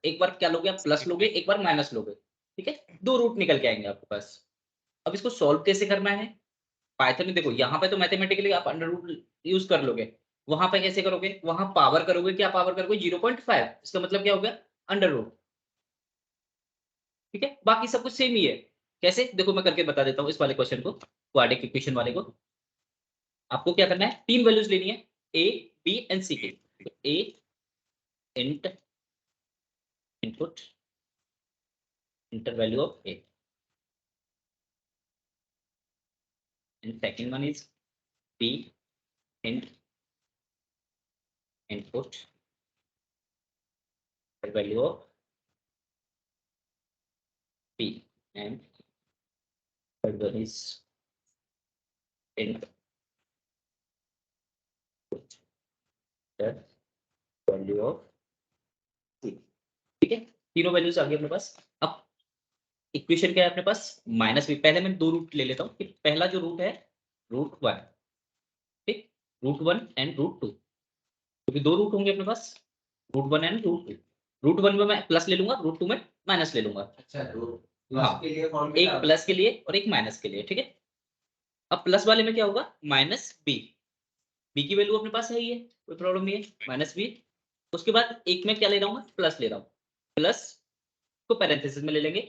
एक बार क्या लोगे आप, प्लस लोगे, एक बार माइनस लोगे, ठीक है? 2 रूट निकल के आएंगे आपके पास। अब इसको सॉल्व कैसे करना है? पाइथन में देखो यहाँ पे तो मैथमेटिकली आप अंडर रूट यूज कर लोगे, वहां पे कैसे करोगे? वहां पावर करोगे, क्या पावर करोगे? 0.5। इसका मतलब क्या हो गया? अंडर रूट, ठीक है? बाकी सब कुछ सेम ही है। कैसे? देखो मैं करके बता देता हूँ इस वाले क्वेश्चन को, क्वाड्रेटिक इक्वेशन वाले को। आपको क्या करना है, 3 वैल्यूज लेनी है ए बी एंड सी की। A int input inter value of A and second one is b int input value of b and third one is int value of c। ठीक है, तीनों वैल्यूज आ गई अपने पास। अब equation क्या है अपने पास? Minus B. पहले मैं 2 रूट ले लेता हूँ। पहला जो रूट है √1, ठीक? √1 एंड √2, क्योंकि 2 रूट होंगे अपने पास, √1 एंड √2। √1 में मैं प्लस ले लूंगा, √2 में माइनस ले लूंगा।
अच्छा तो
हाँ,
प्लस के लिए
एक प्लस के लिए और एक माइनस के लिए, ठीक है? अब प्लस वाले में क्या होगा? Minus B. बी की वैल्यू अपने पास है, ये कोई प्रॉब्लम नहीं है, माइनस बी। उसके बाद एक में क्या ले रहा हूँ? प्लस ले रहा हूँ। प्लस को पैरेंथेसिस में ले लेंगे,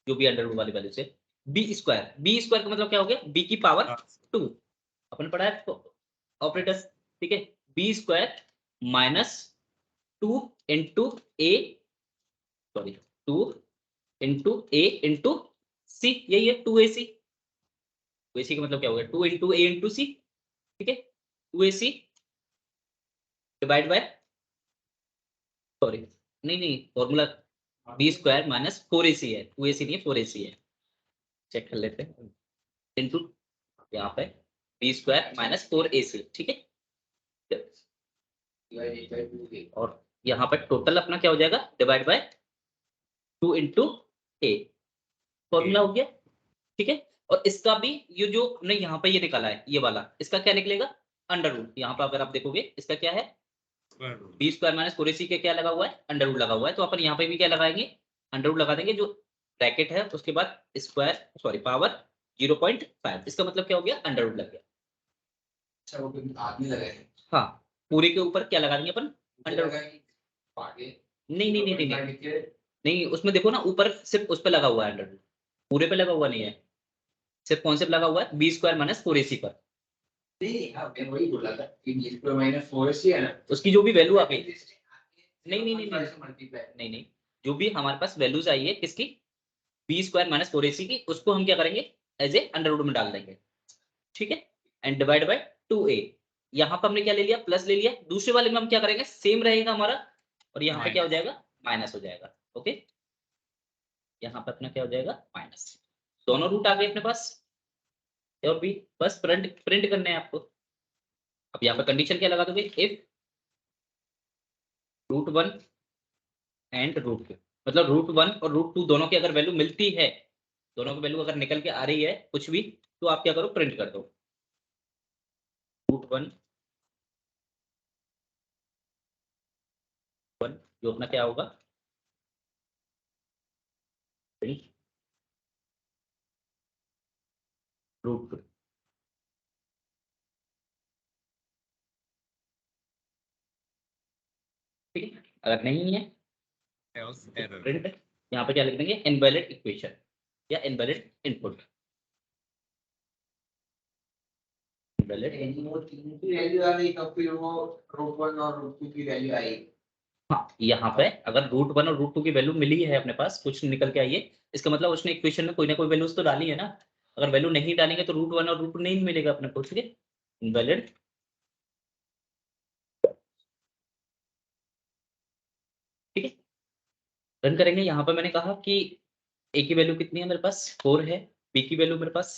जो भी अंडर रूट वाली वैल्यू से। बी स्क्वायर का मतलब क्या हो गया? बी की पावर 2। अपन पढ़ा है ऑपरेटर, ठीक है? बी स्क्वायर माइनस 2 इंटू ए, सॉरी 2 इंटू ए इंटू सी, यही है 2ac। 2ac का मतलब क्या हो गया? 2 इंटू ए इंटू सी, ठीक है? 2ac डिवाइड बाय, सॉरी नहीं formula B square minus 4ac है, 2ac नहीं है 4ac है। चेक कर लेते हैं। इंटू यहाँ पे बी स्क्वायर माइनस 4ac, ठीक है? और यहाँ पे टोटल अपना क्या हो जाएगा? Divide by 2 into A, formula हो गया, ठीक है? और इसका भी ये जो हमने यहाँ पे ये निकाला है, ये वाला, इसका क्या निकलेगा? Under root. यहाँ पे अगर आप देखोगे इसका क्या है? बी स्क्वायर माइनस 4ac के क्या लगा हुआ है? अंडर रूट लगा हुआ है। तो अपन यहाँ पे भी क्या लगाएंगे? अंडर रूट लगा देंगे, जो ब्रैकेट है उसके बाद स्क्वायर, सॉरी पावर 0.5। इसका मतलब क्या हो गया? अंडर रूट लग गया।
अच्छा वो आदमी लगाए।
हाँ, पूरे के ऊपर क्या लगा देंगे अपन? Under root. नहीं, उसमें देखो ना, ऊपर सिर्फ उस पर लगा हुआ है अंडर रूट, पूरे पे लगा हुआ नहीं है। सिर्फ कौन से लगा हुआ है? बी स्क्वायर माइनस 4ac पर।
नहीं वही बोला था कि बी स्क्वायर माइनस 4ac है ना,
उसकी जो भी वैल्यू आ गई, नहीं, जो भी हमारे पास वैल्यूज आई है किसकी, b² - 4ac की, उसको हम क्या करेंगे एज ए अंडर रूट में डाल देंगे, ठीक है, एंड डिवाइड बाय 2a। यहाँ पर हमने क्या ले लिया, प्लस ले लिया, दूसरे वाले में हम क्या करेंगे, सेम रहेगा हमारा, और यहाँ पे क्या हो जाएगा, माइनस हो जाएगा। ओके, यहाँ पे अपना क्या हो जाएगा, माइनस। दोनों रूट आ गए अपने पास, और भी बस प्रिंट करने हैं आपको। अब यहाँ पे कंडीशन क्या लगा दोगे, इफ √1 एंड √2, मतलब √1 और √2 दोनों की अगर वैल्यू मिलती है, दोनों की वैल्यू अगर निकल के आ रही है कुछ भी, तो आप क्या करो, प्रिंट कर दो √1 जो अपना क्या होगा, प्रिंट √2। ठीक है, अगर नहीं है
एरर।
प्रिंट, यहाँ पे क्या लिख देंगे, इनवैलिड इक्वेशन या इनवैलिड इनपुट। इनवैलिड,
वो तीन की वैल्यू आ गई तो फिर वो √1 और √2 की वैल्यू आई।
हाँ, यहाँ पे अगर √1 और √2 की वैल्यू मिली है अपने पास, कुछ निकल के आई है, इसका मतलब उसने इक्वेशन में कोई ना कोई वैल्यूज तो डाली है ना। अगर वैल्यू नहीं डालेंगे तो √1 और √2 नहीं मिलेगा अपने को, ठीक है, इनवैलिड। ठीक है, रन करेंगे। यहाँ पे मैंने कहा कि ए की वैल्यू कितनी है मेरे पास, 4 है, बी की वैल्यू मेरे पास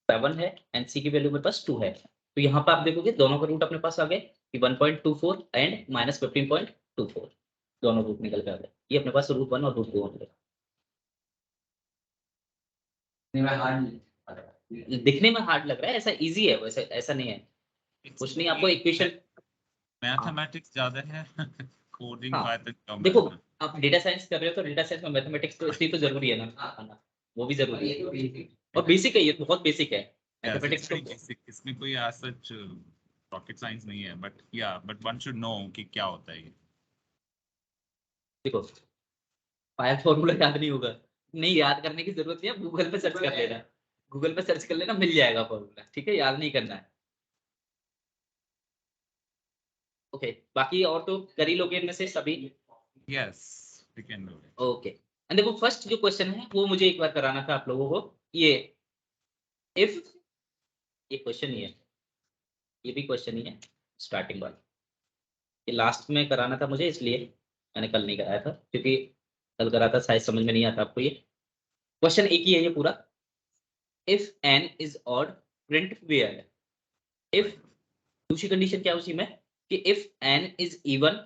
7 है, एंड सी की वैल्यू मेरे पास 2 है। तो यहाँ पे आप देखोगे दोनों का रूट अपने पास आ गए कि 1.24 एंड -15.24, दोनों रूट निकल के आ गए। ये अपने पास √1 और √2 होंगे। दिखने में हार्ड लग रहा है, ऐसा इजी है, वैसे ऐसा नहीं है, कुछ नहीं, आपको इक्वेशन
मैथमेटिक्स ज्यादा है कोडिंग
हाँ,
पाइथन कम
देखो
है।
आप डेटा साइंस कर रहे हो तो डेटा साइंस में मैथमेटिक्स तो इसलिए तो जरूरी है ना, आना वो भी जरूरी है, और बेसिक है, ये बहुत बेसिक है मैथमेटिक्स तो।
इसमें कोई आज सच रॉकेट साइंस नहीं है, बट वन शुड नो कि क्या होता है ये।
देखो पाया फॉर्मूला याद नहीं होगा, नहीं याद करने की जरूरत नहीं है, गूगल पे सर्च कर लेना, गूगल पे सर्च कर लेना, मिल जाएगा फॉर्मूला, ठीक है, याद नहीं करना है। ओके, बाकी और तो कर ही लोगे इनमें से सभी।
Yes, we can do it.
Okay, and देखो फर्स्ट जो क्वेश्चन है वो मुझे एक बार कराना था आप लोगों को, ये इफ, ये क्वेश्चन ही है, ये भी क्वेश्चन ही है, स्टार्टिंग वाला, ये लास्ट में कराना था मुझे, इसलिए मैंने कल नहीं कराया था, क्योंकि कल करा था शायद समझ में नहीं आता आपको। ये क्वेश्चन एक ही है ये पूरा, if n is odd print weird। If दूसरी कंडीशन क्या है उसी में, कि if n is even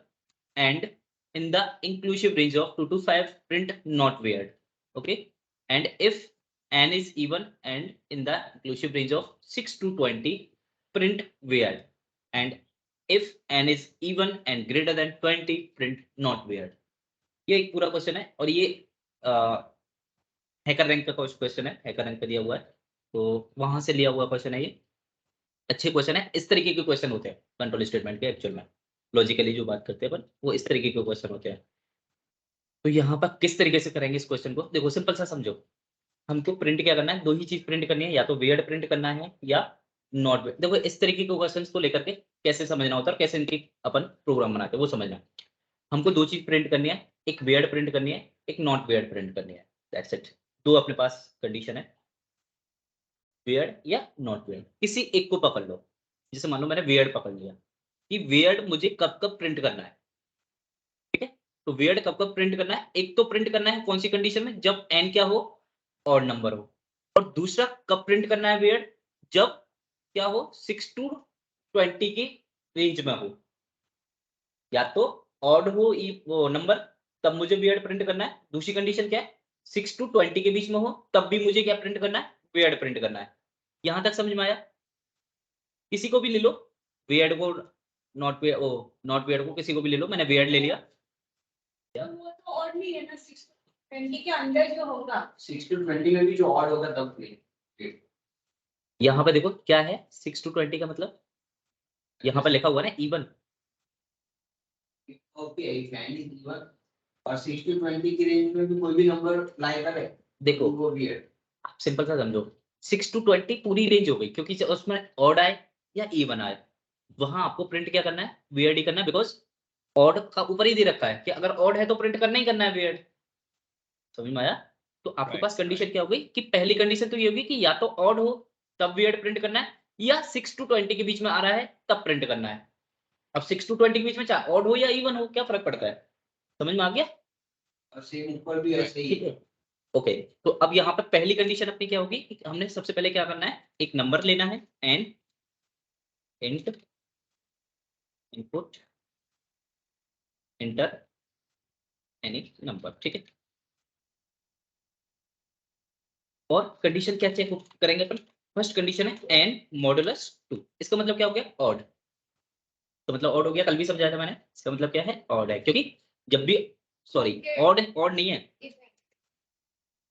and in the inclusive range of 2 to 5 print not weird। okay, and if n is even and in the inclusive range of 6 to 20 print weird, and if n is even and greater than 20 print not weird। ये एक पूरा question है, और ये hacker rank का question है, hacker rank का दिया हुआ है, तो वहां से लिया हुआ क्वेश्चन है ये। अच्छे क्वेश्चन है, इस तरीके के क्वेश्चन होते हैं कंट्रोल स्टेटमेंट के, एक्चुअल में लॉजिकली जो बात करते हैं अपन, वो इस तरीके के क्वेश्चन होते हैं। तो यहाँ पर किस तरीके से करेंगे इस क्वेश्चन को, देखो सिंपल सा समझो, हमको प्रिंट क्या करना है, दो ही चीज प्रिंट करनी है, या तो वेयर्ड प्रिंट करना है या नॉट वेयर्ड। देखो इस तरीके के क्वेश्चन को लेकर के कैसे समझना होता है और कैसे इनकी अपन प्रोग्राम बनाते हैं वो समझना। हमको दो चीज प्रिंट करनी है, एक वेयर्ड प्रिंट करनी है, एक नॉट वेयर्ड प्रिंट करनी है, दैट्स इट। दो अपने पास कंडीशन है, वेयर्ड या नॉट वेयर्ड, किसी एक को पकड़ लो। जैसे मान लो मैंने वेयर्ड पकड़ लिया, कि वेयर्ड मुझे कब कब प्रिंट करना है, ठीक है, तो वेयर्ड कब कब प्रिंट करना है, एक तो प्रिंट करना है कौन सी कंडीशन में, जब n क्या हो, ऑड नंबर हो, और दूसरा कब प्रिंट करना है वेयर्ड, जब क्या हो, 6 to 20 की रेंज में हो, या तो ऑड हो वो नंबर, तब मुझे वेयर्ड प्रिंट करना है। दूसरी कंडीशन क्या है, 6 to 20 के बीच में हो, तब भी मुझे क्या प्रिंट करना है, वेयर्ड प्रिंट करना है। यहां तक समझ में आया, किसी को भी ले लो, वेयर्ड को, not weird, oh not weird को किसी को भी ले लो, मैंने वेयर्ड ले लिया।
वो तो और नहीं है ना, 620 के अंदर जो होगा,
6 to 20 में भी जो ऑड होगा तब भी।
यहाँ पे देखो क्या है, 6 to 20 का मतलब यहाँ पर लिखा हुआ है ना even.
Okay, if n is even और 6 to 20 की रेंज में भी कोई भी नंबर लाई करे,
देखो
वो weird।
आप सिंपल सा समझो, 6 to 20 पूरी रेंज हो गई, क्योंकि उसमें ऑड आए या इवन आए, वहां आपको प्रिंट क्या करना है, वियर्ड ही करना है, बिकॉज ऑड का ऊपर ही दे रखा है कि अगर ऑड है तो प्रिंट करना ही करना है वियर्ड। समझ में आया? तो आपके
Right,
पास कंडीशन क्या हो गई कि पहली कंडीशन तो ये होगी कि या तो ऑड हो तब वियर्ड प्रिंट करना है, या 6 to 20 के बीच में आ रहा है तब प्रिंट करना है। अब 6 to 20 के बीच में चाहे ऑड हो या इवन हो, क्या फर्क पड़ता है? समझ में आ गया?
और सेम ऊपर भी ऐसे ही
ठीक है, ओके। तो अब यहाँ पर पहली कंडीशन अपनी क्या होगी कि हमने सबसे पहले क्या करना है, एक नंबर लेना है and int input inter any number, ठीक है। और कंडीशन क्या चेक करेंगे अपन? फर्स्ट कंडीशन है एन मॉडुलस 2। इसका मतलब क्या हो गया? ऑड। तो मतलब ऑड हो गया, कल भी समझाया था मैंने। इसका मतलब क्या है? ऑड है, क्योंकि जब भी सॉरी ऑड नहीं है,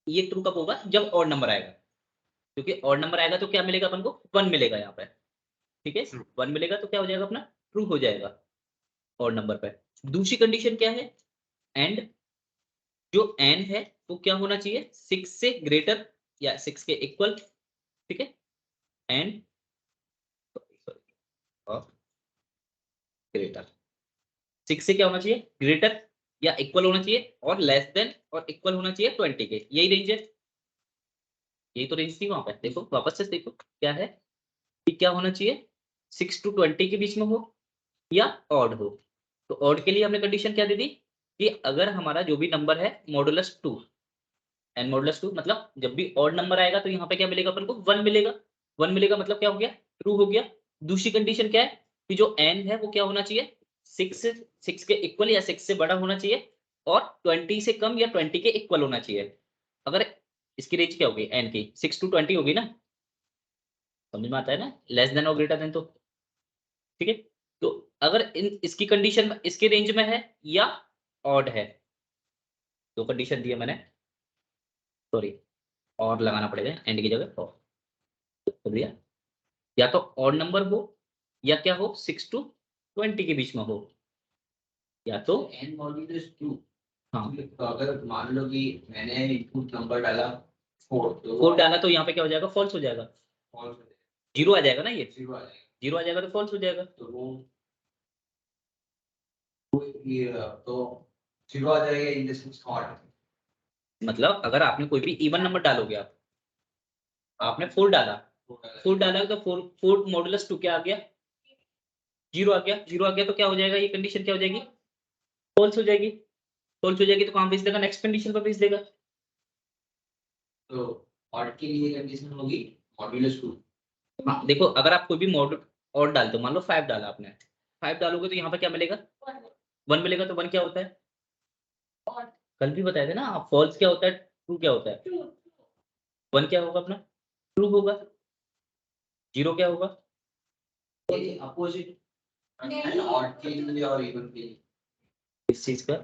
ये ट्रू कब होगा? जब ऑड नंबर आएगा, क्योंकि ऑड नंबर आएगा तो क्या मिलेगा अपन को? 1 मिलेगा यहाँ पे, ठीक है। 1 मिलेगा तो क्या हो जाएगा अपना? ट्रू हो जाएगा ऑड नंबर पे। दूसरी कंडीशन क्या है? एंड जो एन है वो क्या होना चाहिए? 6 से ग्रेटर या 6 के इक्वल, ठीक है। एंड ग्रेटर 6 से क्या होना चाहिए? ग्रेटर या इक्वल होना चाहिए, और लेस देन और इक्वल होना चाहिए 20 के। यही रेंज है, यही तो रेंज थी वहां पे। देखो वापस से देखो क्या है कि क्या होना चाहिए? 6 to 20 के बीच में हो या ऑड हो। तो ऑड के लिए हमने कंडीशन क्या दे दी कि अगर हमारा जो भी नंबर है मॉडुलस 2 एन मॉडुलस 2, मतलब जब भी ऑड नंबर आएगा तो यहाँ पे क्या मिलेगा अपन को? 1 मिलेगा। 1 मिलेगा मतलब क्या हो गया? ट्रू हो गया। दूसरी कंडीशन क्या है कि जो एन है वो क्या होना चाहिए? 6 के इक्वल या 6 से बड़ा होना चाहिए, और 20 से कम या 20 के इक्वल होना चाहिए। अगर इसकी रेंज क्या होगी एन की? 6 to 20 होगी ना? समझ में आता है ना? लेस देन और ग्रेटर देन, तो ठीक है। तो अगर इसकी कंडीशन इसके रेंज में है या ऑड है, दो कंडीशन दी है मैंने, सॉरी और लगाना पड़ेगा एंड की जगह और, तो दिया या तो ऑड नंबर हो या क्या हो 6 to 20 के बीच में हो, या तो
एन मॉड्यूलस 2।
हाँ
तो अगर मान लो कि मैंने इनपुट नंबर डाला 4, तो
4 डाला तो यहाँ पे क्या हो जाएगा? फॉल्स हो जाएगा,
false हो जाएगा,
जीरो आ जाएगा ना। ये
0 आ जाएगा।
जीरो आ जाएगा तो फॉल्स हो जाएगा।
तो ये तो 0 आ जाएगा इन द सेंस ऑड।
मतलब अगर आपने कोई भी इवन नंबर डालोगे, आपने 4 डाला, 4 डाला तो 4 मॉडुलस 2 क्या आ गया? 0 आ गया। 0 आ गया तो क्या हो जाएगा? ये कंडीशन क्या हो जाएगी? फॉल्स हो जाएगी। फॉल्स हो जाएगी तो कहाँ भेज देगा? नेक्स्ट कंडीशन पर भेज देगा।
तो ऑड के लिए कंडीशन होगी मॉड्यूलस 2।
हाँ देखो, अगर आप कोई भी मॉडल और डालते हो, मान लो 5 डाला आपने, 5 डालोगे तो यहाँ पे क्या मिलेगा? 1 मिलेगा। तो 1 क्या होता है? कल भी बताए थे ना आप, फॉल्स क्या होता है, ट्रू क्या होता है। 1 क्या होगा अपना? ट्रू होगा। 0 क्या होगा?
ये अपोजिट है ना, ऑड के लिए और इवन के लिए।
इस चीज का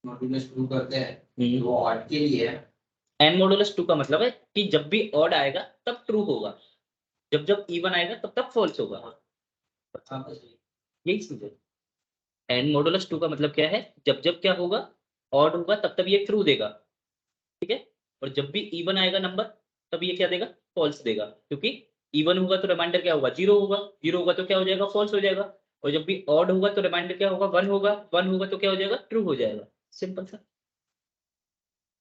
मॉड्यूलस 2 करते हैं तो ऑड के लिए है।
एन मॉडुलस 2 का मतलब है कि जब भी ऑड आएगा तब ट्रू होगा, जब जब इवन आएगा तब तब फॉल्स होगा। यही चीज है। एन मॉडुलस 2 का मतलब क्या है? जब जब क्या होगा? ऑड होगा तब तब ये ट्रू देगा, ठीक है। और जब भी इवन आएगा नंबर तब ये क्या देगा? फॉल्स देगा, क्योंकि इवन होगा तो रिमाइंडर क्या होगा? 0 होगा। 0 होगा तो क्या हो जाएगा? फॉल्स हो जाएगा। और जब भी ऑड होगा तो रिमाइंडर क्या होगा? 1 होगा। 1 होगा तो क्या हो जाएगा? ट्रू हो जाएगा। सिंपल सा।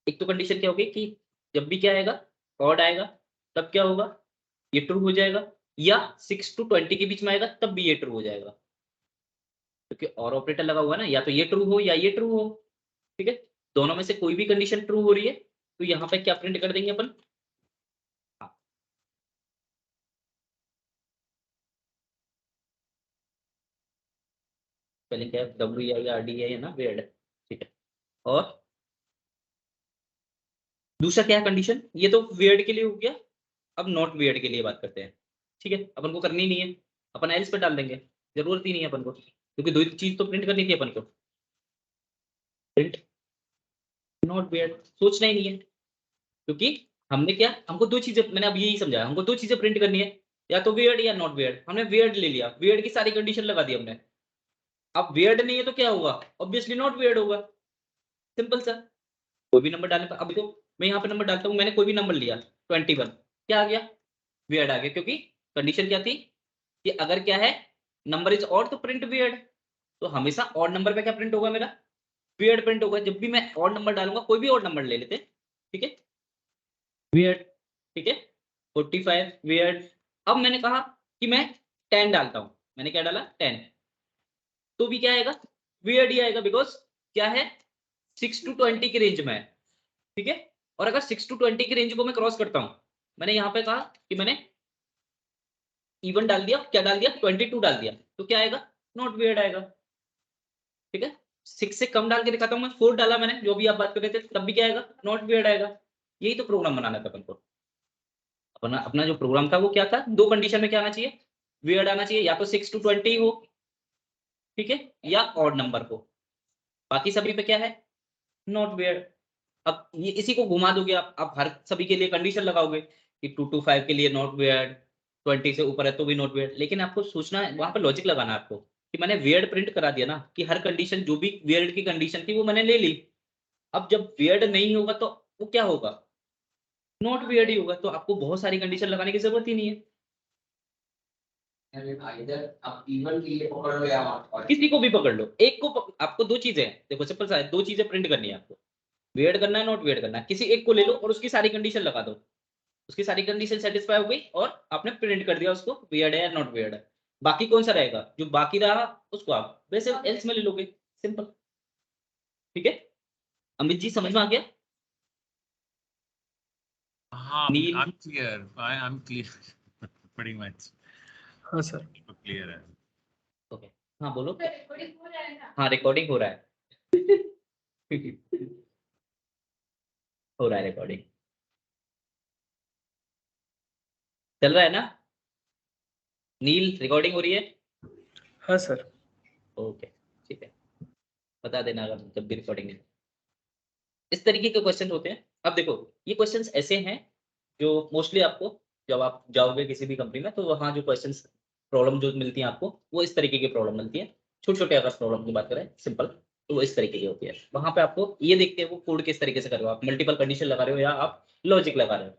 एक तो कंडीशन क्या होगी कि जब भी क्या आएगा? ऑड आएगा तब क्या होगा? ये ट्रू हो जाएगा, या 6 to 20 के बीच में आएगा तब भी ये ट्रू हो जाएगा, क्योंकि और ऑपरेटर लगा हुआ है ना। या तो ये ट्रू हो या ये ट्रू हो, ठीक है। दोनों में से कोई भी कंडीशन ट्रू हो रही है तो यहाँ पे क्या प्रिंट कर देंगे अपन? स्पेलिंग क्या है? WEIRD है ना, वेयर्ड, ठीक है। और दूसरा क्या है कंडीशन? ये तो वेयर्ड के लिए हो गया। अब नॉट वेयर्ड के लिए बात करते हैं, ठीक है। अपन को करनी नहीं है, अपन एल्स पे डाल देंगे, जरूरत ही नहीं है अपन को, क्योंकि दो चीज तो प्रिंट करनी थी अपन को। प्रिंट नॉट वेयर्ड सोचना ही नहीं है, क्योंकि हमने क्या, हमको दो चीजें, मैंने अब यही समझाया, हमको दो चीजें प्रिंट करनी है, या तो वेयर्ड या नॉट वेयर्ड। हमने वेयर्ड ले लिया, वेयर्ड की सारी कंडीशन लगा दी हमने। अब वेयर्ड नहीं है तो क्या होगा? ऑब्वियसली नॉट वेयर्ड होगा, सिंपल सा। कोई भी नंबर डालने पर, अभी तो मैं यहाँ पे नंबर डालता हूँ, मैंने कोई भी नंबर लिया 21, क्या आ गया? वेयर्ड आ गया, क्योंकि कंडीशन क्या थी कि अगर क्या है, नंबर इज ऑड तो प्रिंट वेयर्ड। तो हमेशा ऑड नंबर पे क्या प्रिंट होगा मेरा, वियर्ड प्रिंट होगा। जब भी मैं ऑड नंबर डालूंगा, कोई भी ऑड नंबर ले लेते, ठीक है, वियर्ड, ठीक है, 45 वियर्ड। अब मैंने कहा कि मैं 10 डालता हूं, मैंने क्या डाला 10, तो भी क्या आएगा, वियर्ड ही आएगा, बिकॉज क्या है 6 to 20 की रेंज में है, ठीक है। और अगर 6 to 20 की रेंज को मैं क्रॉस करता हूं, मैंने यहाँ पे कहा कि मैंने इवन डाल दिया, क्या डाल दिया 22 डाल दिया, तो क्या आएगा, नॉट वियर्ड आएगा, ठीक है। 6 से कम डाल के दिखाता हूं मैं, 4 डाला मैंने, जो भी आप बात कर रहे थे, तब भी क्या आएगा, नॉट वियर्ड आएगा। यही तो प्रोग्राम बनाना था अपन को। अपना अपना जो प्रोग्राम था वो क्या था, दो कंडीशन में क्या आना चाहिए, वियर्ड आना चाहिए, या तो 6 to 20 हो, ठीक है, या ऑड नंबर को, बाकी सभी पे क्या है, नॉट वियर्ड। अब ये इसी को घुमा दोगे आप हर सभी के लिए कंडीशन लगाओगे कि 2 to 5 के लिए नॉट वियर्ड, 20 से ऊपर है तो भी नॉट वियर्ड। लेकिन आपको सोचना है, वहां पर लॉजिक लगाना है आपको कि मैंने वियर्ड प्रिंट करा दिया ना, कि हर कंडीशन जो भी वियर्ड की कंडीशन थी वो मैंने ले ली। अब जब वियर्ड नहीं होगा तो वो क्या होगा, नॉट वियर्ड ही होगा। तो आपको बहुत सारी कंडीशन लगाने की जरूरत ही नहीं है,
इधर आप इवन के लिए पकड़ लो या odd।
किसी को भी पकड़ लो, एक को आपको दो चीजें हैं, देखो सिंपल सा है, दो चीजें प्रिंट करनी है आपको, वियर्ड करना है, नॉट वियर्ड करना है। किसी एक को ले लो और उसकी सारी कंडीशन लगा दो, उसकी सारी कंडीशन सेटिस्फाई हो गई और आपने प्रिंट कर दिया उसको, वियर्ड है या नॉट वियर्ड है। बाकी कौन सा रहेगा, जो बाकी रहा उसको आप वैसे एल्स में ले लोगे, सिंपल, ठीक है। अमित जी समझ में आ गया?
हाँ,
नील,
I'm clear. I'm clear. Pretty much
हाँ सर।
clear है।
ओके, हाँ बोलो।
रिकॉर्डिंग हो रहा है ना?
हाँ रिकॉर्डिंग हो रहा है हो रहा है रिकॉर्डिंग, चल रहा है ना नील, रिकॉर्डिंग हो रही है?
हाँ सर।
ओके ठीक है, बता देना अगर जब भी रिकॉर्डिंग है। इस तरीके के क्वेश्चन होते हैं। अब देखो ये क्वेश्चंस ऐसे हैं जो मोस्टली आपको जब आप जाओगे किसी भी कंपनी में तो वहाँ जो क्वेश्चंस प्रॉब्लम जो मिलती है आपको वो इस तरीके की प्रॉब्लम मिलती है। छोटे छोटे अगर प्रॉब्लम की बात करें सिंपल तो वो इस तरीके की होती है। वहाँ पे आपको ये देखते हैं वो कोड किस तरीके से कर रहे हो, आप मल्टीपल कंडीशन लगा रहे हो या आप लॉजिक लगा रहे हो,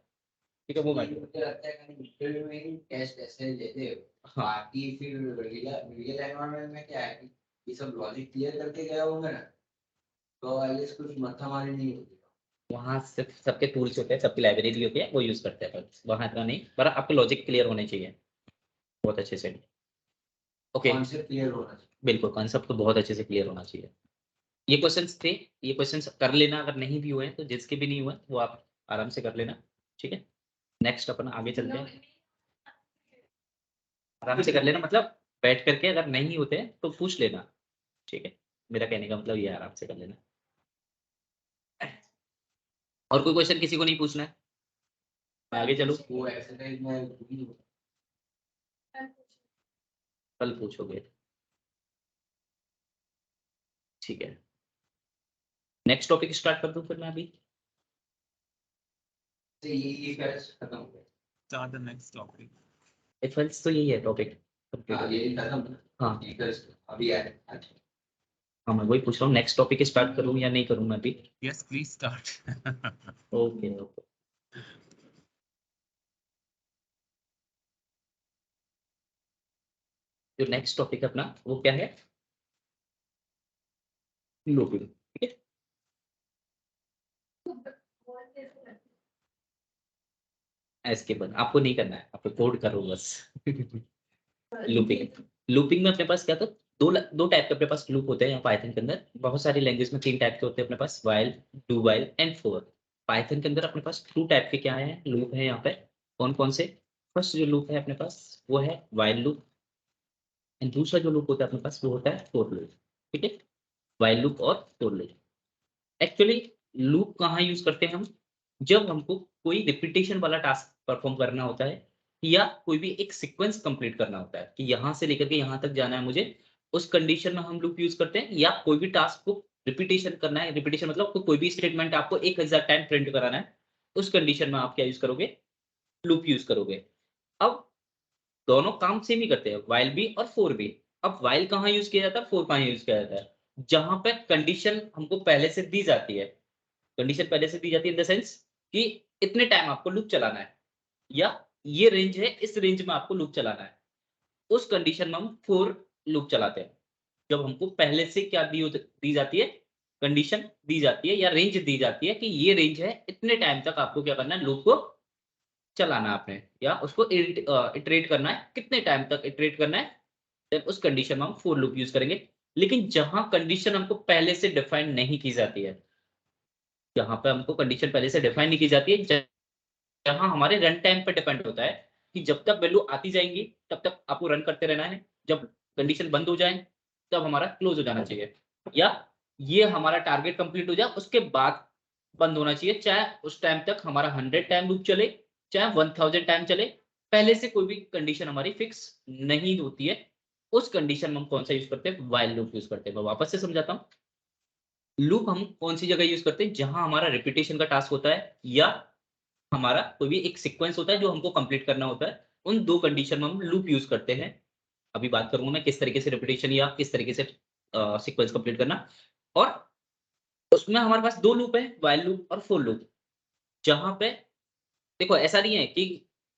ठीक है वो मैटर।
मुझे लगता है कि इंटरव्यू में ही टेस्ट ऐसे लेते हो, बाकी फिर रियल एनवायरनमेंट में क्या है कि ये सब लॉजिक क्लियर करके गए होंगे ना, तो आई गेस कुछ मत्था मारी नहीं होती।
वहाँ सिर्फ सबके टूल्स होते हैं, सबकी लाइब्रेरी होती है, वो यूज करते हैं, पर वहाँ इतना नहीं, पर आपके लॉजिक क्लियर होने चाहिए बहुत अच्छे से। ओके
कॉन्सेप्ट क्लियर होना चाहिए।
बिल्कुल, कॉन्सेप्ट तो बहुत अच्छे से क्लियर होना चाहिए। ये क्वेश्चंस थे, ये क्वेश्चंस कर लेना, अगर नहीं भी हुए हैं तो जिसके भी नहीं हुए वो आप आराम से कर लेना, ठीक है। नेक्स्ट अपन आगे चलते हैं, आराम से कर लेना, मतलब बैठ करके अगर नहीं होते हैं तो पूछ लेना, ठीक है। मेरा कहने का मतलब ये है, आराम से कर लेना। और कोई क्वेश्चन किसी को नहीं पूछना है, मैं आगे चलूं?
वो एक्सरसाइज में
कल पूछोगे, ठीक है। नेक्स्ट टॉपिक स्टार्ट कर दूं फिर मैं अभी?
ये खत्म हो गया।
Start the next topic.
If-else तो यही है टॉपिक
हाँ ये खत्म।
हाँ
ये अभी आया।
हाँ मैं वही पूछ रहा हूँ, नेक्स्ट टॉपिक स्टार्ट करूँ या नहीं करूँ मैं अभी?
Yes, please start.
Okay okay, जो नेक्स्ट टॉपिक अपना वो क्या है, लूपिंग, ठीक है। इसके बाद आपको नहीं करना है, आपको कोड करो बस लूपिंग, लूपिंग में अपने पास क्या था, दो टाइप के अपने पास लूप होते हैं यहाँ पाइथन के अंदर। बहुत सारी लैंग्वेज में 3 टाइप के होते हैं अपने पास, while, do while and for. Python के अंदर अपने पास 2 टाइप के क्या है, लूप है यहाँ पे। कौन कौन से? फर्स्ट जो लूप है अपने पास वो है व्हाइल लूप, एंड दूसरा जो लूप होता है अपने पास वो होता है फॉर लूप, ठीक है। व्हाइल लूप और फॉर लूप। एक्चुअली लूप कहाँ यूज करते हैं हम, जब हमको कोई रिपीटेशन वाला टास्क परफॉर्म करना होता है या कोई भी एक सीक्वेंस कंप्लीट करना होता है कि यहाँ से लेकर के यहाँ तक जाना है मुझे, उस कंडीशन में हम लूप यूज करते हैं। या कोई भी टास्क को रिपीटेशन करना है, रिपीटेशन मतलब कोई भी स्टेटमेंट आपको 1000 टाइम प्रिंट कराना है, उस कंडीशन में आप क्या यूज करोगे, लूप यूज करोगे। अब दोनों काम सेम ही करते हैं, व्हाइल भी और फॉर भी। अब व्हाइल कहाँ यूज किया जाता है, फॉर कहाँ यूज किया जाता है, जहां पे कंडीशन हमको पहले से दी जाती है, कंडीशन पहले से दी जाती है इन द सेंस कि इतने टाइम आपको लूप चलाना है या ये रेंज है, इस रेंज में आपको लूप चलाना है, उस कंडीशन में हम फॉर लूप चलाते हैं। जब हमको पहले से क्या दी जाती है, कंडीशन दी जाती है या रेंज दी जाती है कि ये रेंज है, इतने टाइम तक आपको क्या करना है, लूप को चलाना आपने या उसको इटरेट करना है, कितने टाइम तक इटरेट करना है, देन उस कंडीशन में हम फॉर लूप यूज करेंगे। लेकिन जहां कंडीशन हमको पहले से डिफाइन नहीं की जाती है, जहां पे हमको कंडीशन पहले से डिफाइन नहीं की जाती है, जहां हमारे रन टाइम पर डिपेंड होता है कि जब तक वैल्यू आती जाएंगी तब तक आपको रन करते रहना है, जब कंडीशन बंद हो जाए तब हमारा क्लोज हो जाना चाहिए, या ये हमारा टारगेट कंप्लीट हो जाए उसके बाद बंद होना चाहिए, चाहे उस टाइम तक हमारा 100 टाइम लूप चले, चाहे 1000 टाइम चले, पहले से कोई भी कंडीशन हमारी फिक्स नहीं होती है। उस कंडीशन में हम कौन सा यूज करते हैं, व्हाइल लूप यूज करते हैं। मैं वापस से समझाता हूँ, लूप हम कौन सी जगह यूज करते हैं, जहां हमारा रिपीटेशन का टास्क होता है या हमारा कोई भी एक सीक्वेंस होता है जो हमको कंप्लीट करना होता है, उन दो कंडीशन में हम लूप यूज करते हैं। अभी बात करूंगा मैं किस तरीके से रिपीटेशन या किस तरीके से सीक्वेंस कंप्लीट करना। और उसमें हमारे पास दो लूप है, व्हाइल लूप और फॉर लूप। जहां पे देखो ऐसा नहीं है कि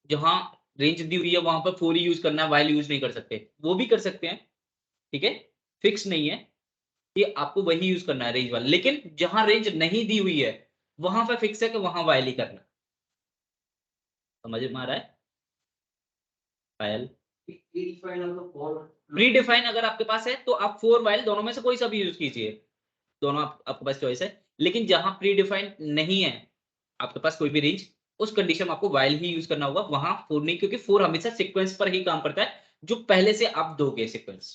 जहां रेंज दी हुई है वहां पर फॉर ही यूज करना है, व्हाइल यूज नहीं कर सकते, वो भी कर सकते हैं, ठीक है, फिक्स नहीं है कि आपको वही यूज करना है रेंज वाला। लेकिन जहां रेंज नहीं दी हुई है वहां पर फिक्स है कि वहां व्हाइल ही करना। समझ में आ रहा है व्हाइल? प्री डिफाइन अगर आपके पास है तो आप फॉर व्हाइल दोनों में से कोई सा भी यूज कीजिए, दोनों आपके पास चॉइस है। लेकिन जहां प्री डिफाइन नहीं है आपके पास कोई भी रेंज, उस कंडीशन में आपको व्हाइल ही यूज करना होगा, वहां फॉर नहीं, क्योंकि फॉर हमेशा सीक्वेंस पर ही काम करता है जो पहले से आप दोगे सीक्वेंस।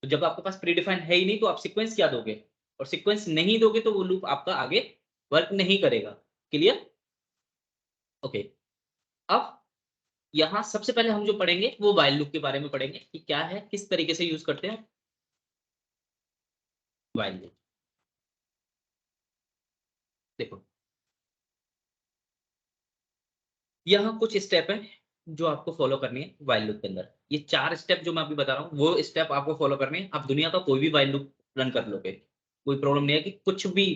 तो जब आपके पास प्री डिफाइन है ही नहीं तो आप सीक्वेंस क्या दोगे, और सीक्वेंस नहीं दोगे तो वो लूप आपका आगे वर्क नहीं करेगा। क्लियर? ओके। अब यहाँ सबसे पहले हम जो पढ़ेंगे वो व्हाइल लूप के बारे में पढ़ेंगे कि क्या है, किस तरीके से यूज करते हैं व्हाइल लूप। देखो यहाँ कुछ स्टेप है जो आपको फॉलो करनी है व्हाइल लूप के अंदर। ये 4 स्टेप जो मैं अभी बता रहा हूँ वो स्टेप आपको फॉलो करने हैं। आप दुनिया का कोई भी व्हाइल लूप रन कर लोगे, कोई प्रॉब्लम नहीं है कि कुछ भी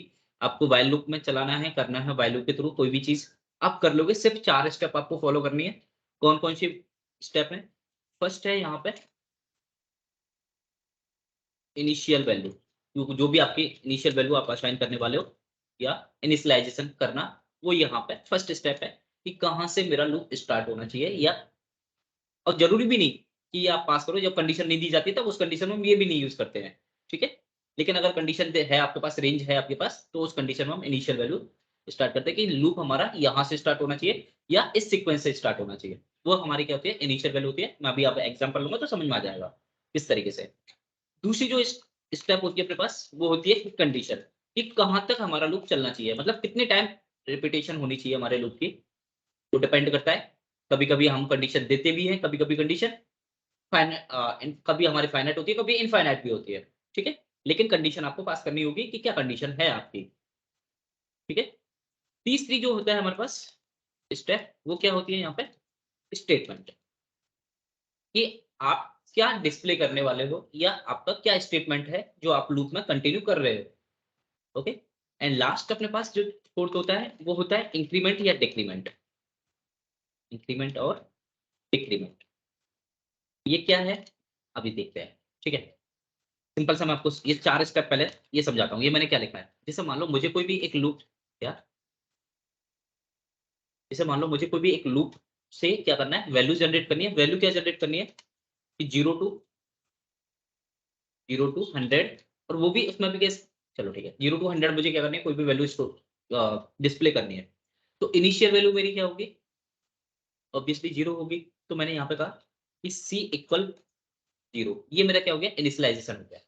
आपको व्हाइल लूप में चलाना है, करना है, व्हाइल लूप के थ्रू कोई भी चीज आप कर लोगे। सिर्फ 4 स्टेप आपको फॉलो करनी है। कौन कौन सी स्टेप है? फर्स्ट है यहाँ पे इनिशियल वैल्यू, जो भी आपकी इनिशियल वैल्यू आप असाइन करने वाले हो या इनिशियलाइजेशन करना, वो यहाँ पे फर्स्ट स्टेप है कि कहाँ से मेरा लूप स्टार्ट होना चाहिए। या और जरूरी भी नहीं कि ये आप पास करो, जब कंडीशन नहीं दी जाती तब उस कंडीशन में हम ये भी नहीं यूज करते हैं, ठीक है। लेकिन अगर कंडीशन है आपके पास, रेंज है आपके पास, तो उस कंडीशन में हम इनिशियल वैल्यू स्टार्ट करते हैं कि लूप हमारा यहाँ से स्टार्ट होना चाहिए या इस सीक्वेंस से स्टार्ट होना चाहिए। वो हमारी क्या होती है, इनिशियल वैल्यू होती है। मैं अभी आप एग्जाम्पल लूंगा तो समझ में आ जाएगा किस तरीके से। दूसरी जो स्टेप होती है अपने पास वो होती है कंडीशन, कि कहाँ तक हमारा लूप चलना चाहिए, मतलब कितने टाइम रिपीटेशन होनी चाहिए हमारे लूप की, तो डिपेंड करता है। कभी कभी हम कंडीशन देते भी हैं, कभी कभी कंडीशन कभी हमारी फाइनाइट होती है, कभी इनफाइनाइट भी होती है, ठीक है। लेकिन कंडीशन आपको पास करनी होगी कि क्या कंडीशन है आपकी, ठीक है। तीसरी जो होता है हमारे पास स्टेप, वो क्या होती है यहाँ पे, स्टेटमेंट, कि आप क्या डिस्प्ले करने वाले हो या आपका क्या स्टेटमेंट है जो आप लूप में कंटिन्यू कर रहे हो। ओके। एंड लास्ट अपने पास जो फोर्थ होता है वो होता है इंक्रीमेंट या डिक्रीमेंट। इंक्रीमेंट और डिक्रीमेंट ये क्या है अभी देखते हैं, ठीक है। सिंपल सा मैं आपको ये 4 स्टेप पहले ये समझाता हूँ। ये मैंने क्या लिखा है, जैसे मान लो मुझे कोई भी एक लूप, क्या, जैसे मान लो मुझे कोई भी एक लूप से क्या करना है, वैल्यू जनरेट करनी है। वैल्यू क्या जनरेट करनी है कि 0 टू 100, और वो भी उसमें भी कैसे, चलो ठीक है, 0 टू 100 मुझे क्या करनी है, कोई भी वैल्यू डिस्प्ले करनी है। तो इनिशियल वैल्यू मेरी क्या होगी, ऑब्वियसली 0 होगी। तो मैंने यहाँ पे कहा कि c इक्वल 0, ये मेरा क्या हो गया, इनिशियलाइजेशन हो गया,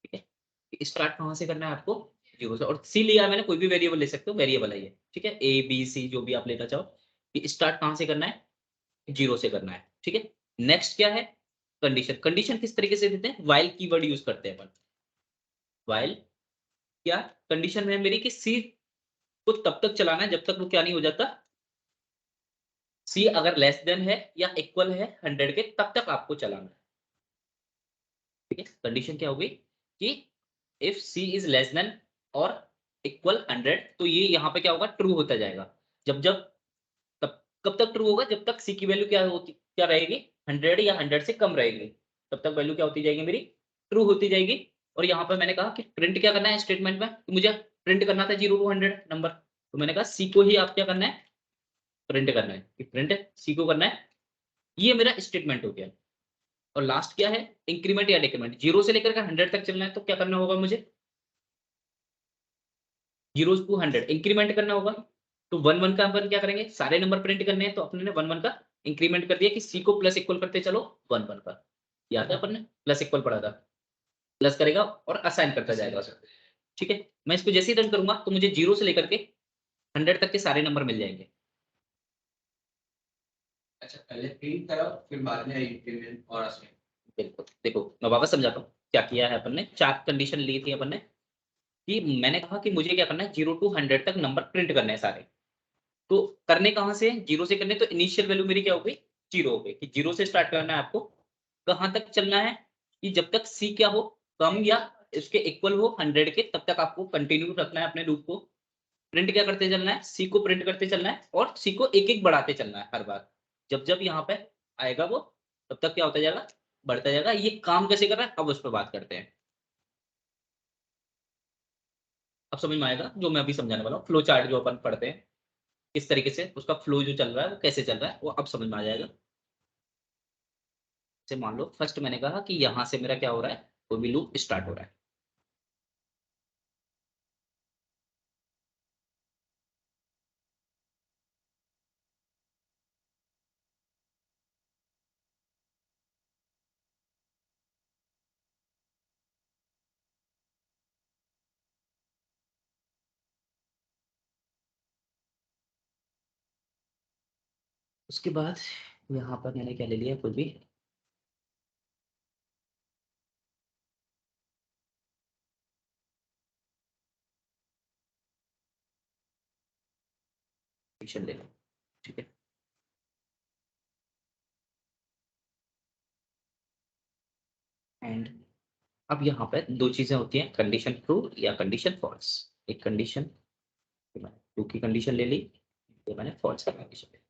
ठीक है। स्टार्ट कहाँ से करना है आपको, 0 से। और c लिया मैंने, कोई भी वेरिएबल ले सकते हो, वेरिएबल है ये, ठीक है, a b c जो भी आप लेना चाहो। कि स्टार्ट कहाँ से करना है, 0 से करना है, ठीक है। नेक्स्ट क्या है, कंडीशन। कंडीशन किस तरीके से देते हैं, व्हाइल कीवर्ड यूज करते हैं अपन। व्हाइल क्या कंडीशन है मेरी कि सी को तब तक चलाना है जब तक वो क्या नहीं हो जाता, सी अगर लेस देन है या इक्वल है 100 के, तब तक आपको चलाना है, ठीक है। कंडीशन क्या होगी कि if C is less than और इक्वल 100, तो ये यहाँ पे क्या होगा, ट्रू होता जाएगा। जब जब तब कब तक ट्रू होगा, जब तक सी की वैल्यू क्या होती, क्या रहेगी, 100 या 100 से कम रहेगी, तब तक वैल्यू क्या होती जाएगी मेरी, ट्रू होती जाएगी। और यहाँ पर मैंने कहा कि प्रिंट क्या करना है स्टेटमेंट में, तो मुझे प्रिंट करना था 0 to 100 नंबर, तो मैंने कहा सी को ही आप क्या करना है, प्रिंट करना है, कि प्रिंट सी को करना है। ये मेरा स्टेटमेंट हो गया। और लास्ट क्या है, इंक्रीमेंट या डिक्रीमेंट, 0 से लेकर के 100 तक चलना है, तो क्या करना होगा मुझे, 0 to 100 इंक्रीमेंट करना होगा। तो 1 1 का अपन क्या करेंगे, सारे नंबर प्रिंट करने हैं, तो अपने ने 1 1 का इंक्रीमेंट कर दिया कि सी को प्लस इक्वल करते चलो 1 1 का, याद है अपन ने प्लस इक्वल पढ़ा था, प्लस करेगा और असाइन करता जाएगा। ठीक है, मैं इसको जैसे ही रन करूंगा तो मुझे 0 से लेकर के 100 तक के सारे नंबर मिल जाएंगे।
अच्छा, पहले प्रिंट करो फिर बाद में इंक्रीमेंट और असाइन।
बिल्कुल, देखो मैं वापस समझाता हूँ क्या किया है अपन ने। 4 कंडीशन ली थी अपन ने, कि मैंने कहा कि मुझे क्या करना है, 0 to 100 तक नंबर प्रिंट करने हैं सारे। तो करने कहाँ से, 0 से करने, तो इनिशियल वैल्यू मेरी क्या हो गई, 0 हो गई, कि 0 से स्टार्ट करना है आपको। कहाँ तक चलना है, कि जब तक सी क्या हो, कम या इसके इक्वल हो 100 के, तब तक आपको कंटिन्यू रखना है अपने लूप को। प्रिंट क्या करते चलना है, सी को प्रिंट करते चलना है, और सी को एक एक बढ़ाते चलना है हर बार। जब जब यहाँ पे आएगा वो, तब तक क्या होता जाएगा, बढ़ता जाएगा। ये काम कैसे कर रहा है, अब उस पर बात करते हैं। अब समझ में आएगा जो मैं अभी समझाने वाला हूँ, फ्लो चार्ट जो अपन पढ़ते हैं, किस तरीके से उसका फ्लो जो चल रहा है वो कैसे चल रहा है, वो अब समझ में आ जाएगा। से मान लो फर्स्ट मैंने कहा कि यहाँ से मेरा क्या हो रहा है, कोई भी लूप स्टार्ट हो रहा है। उसके बाद यहाँ पर मैंने क्या ले लिया, कोई भी कंडीशन ले लो। ठीक है, एंड अब यहाँ पर दो चीजें होती हैं, कंडीशन ट्रू या कंडीशन फॉल्स। एक कंडीशन मैंने ट्रू की कंडीशन ले ली, ये मैंने फॉल्स की कंडीशन ले ली।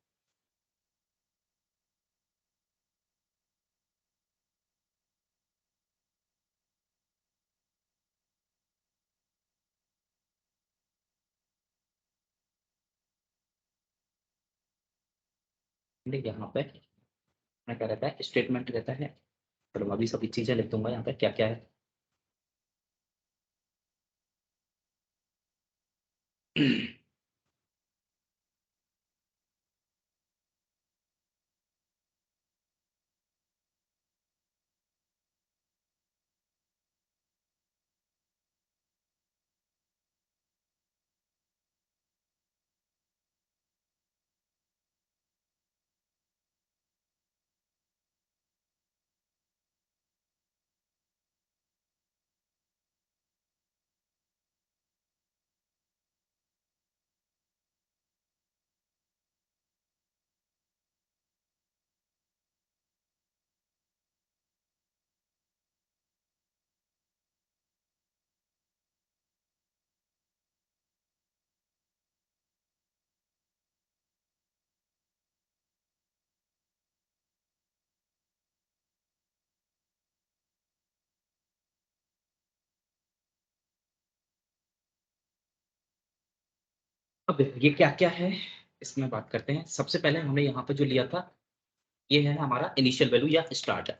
यहाँ पे मैं क्या रहता है, स्टेटमेंट रहता है। चलो मैं अभी सभी चीजें लिख दूंगा यहाँ पे क्या क्या है। अब ये क्या क्या है इसमें बात करते हैं। सबसे पहले हमने यहाँ पे जो लिया था, ये है हमारा इनिशियल वैल्यू या स्टार्ट है।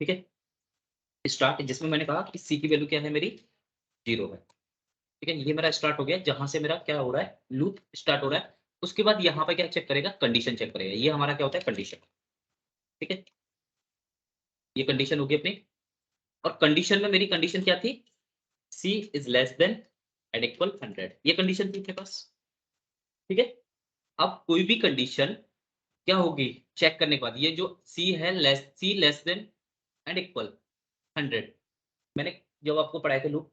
ठीक है, स्टार्ट जिसमें मैंने कहा कि सी की वैल्यू क्या है मेरी, 0 है। ठीक है, ये मेरा स्टार्ट हो गया, जहां से मेरा क्या हो रहा है, लूप स्टार्ट हो रहा है। उसके बाद यहाँ पे क्या चेक करेगा, कंडीशन चेक करेगा। ये हमारा क्या होता है, कंडीशन। ठीक है, ये कंडीशन होगी अपनी। और कंडीशन में मेरी कंडीशन क्या थी, C is less than and equal 100, ये कंडीशन थी मेरे पास। ठीक है, अब कोई भी कंडीशन क्या होगी, चेक करने के बाद ये जो सी है, सी लेस देन एंड इक्वल 100, मैंने जब आपको पढ़ाए थे लूप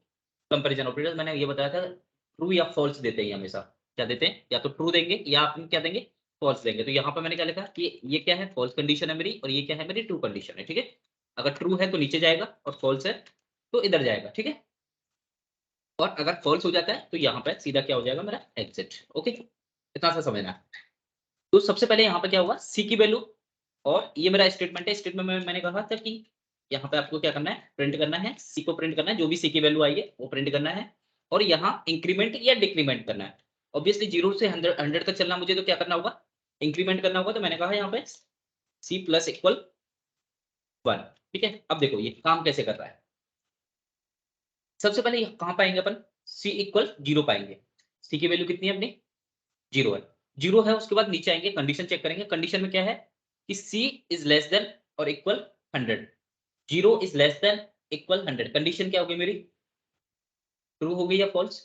कंपैरिजन ऑपरेटर, मैंने ये बताया था ट्रू या फॉल्स देते हैं हमेशा। क्या देते हैं, या तो ट्रू देंगे या आप क्या देंगे, फॉल्स देंगे। तो यहाँ पर मैंने क्या लिखा कि ये क्या है, फॉल्स कंडीशन है मेरी, और ये क्या है मेरी, ट्रू कंडीशन है। ठीक है, अगर ट्रू है तो नीचे जाएगा, और फॉल्स है तो इधर जाएगा। ठीक है, और अगर फॉल्स हो जाता है तो यहाँ पर सीधा क्या हो जाएगा मेरा, एग्जिट। ओके, इतना सा समझना है। तो सबसे पहले यहाँ पे क्या हुआ, सी की वैल्यू, और ये मेरा स्टेटमेंट है। स्टेटमेंट में मैंने कहा था कि यहाँ पे आपको क्या करना है, प्रिंट करना है, सी को प्रिंट करना है, जो भी सी की वैल्यू आई है वो प्रिंट करना है, और यहाँ इंक्रीमेंट या डिक्रीमेंट करना है। ऑब्वियसली 0 से 100 तक चलना मुझे, तो क्या करना होगा, इंक्रीमेंट करना होगा। तो मैंने कहा यहाँ पे सी प्लस इक्वल 1। ठीक है, अब देखो ये काम कैसे कर रहा है। सबसे पहले कहाँ पाएंगे अपन, सी इक्वल 0 पाएंगे। सी की वैल्यू कितनी है अपनी, 0 है। 0 है, उसके बाद नीचे आएंगे, कंडीशन चेक करेंगे। कंडीशन में क्या है कि सी इज लेस देन और equal 100। 0 is less than equal 100। Condition क्या होगी मेरी, ट्रू हो गई या फॉल्स।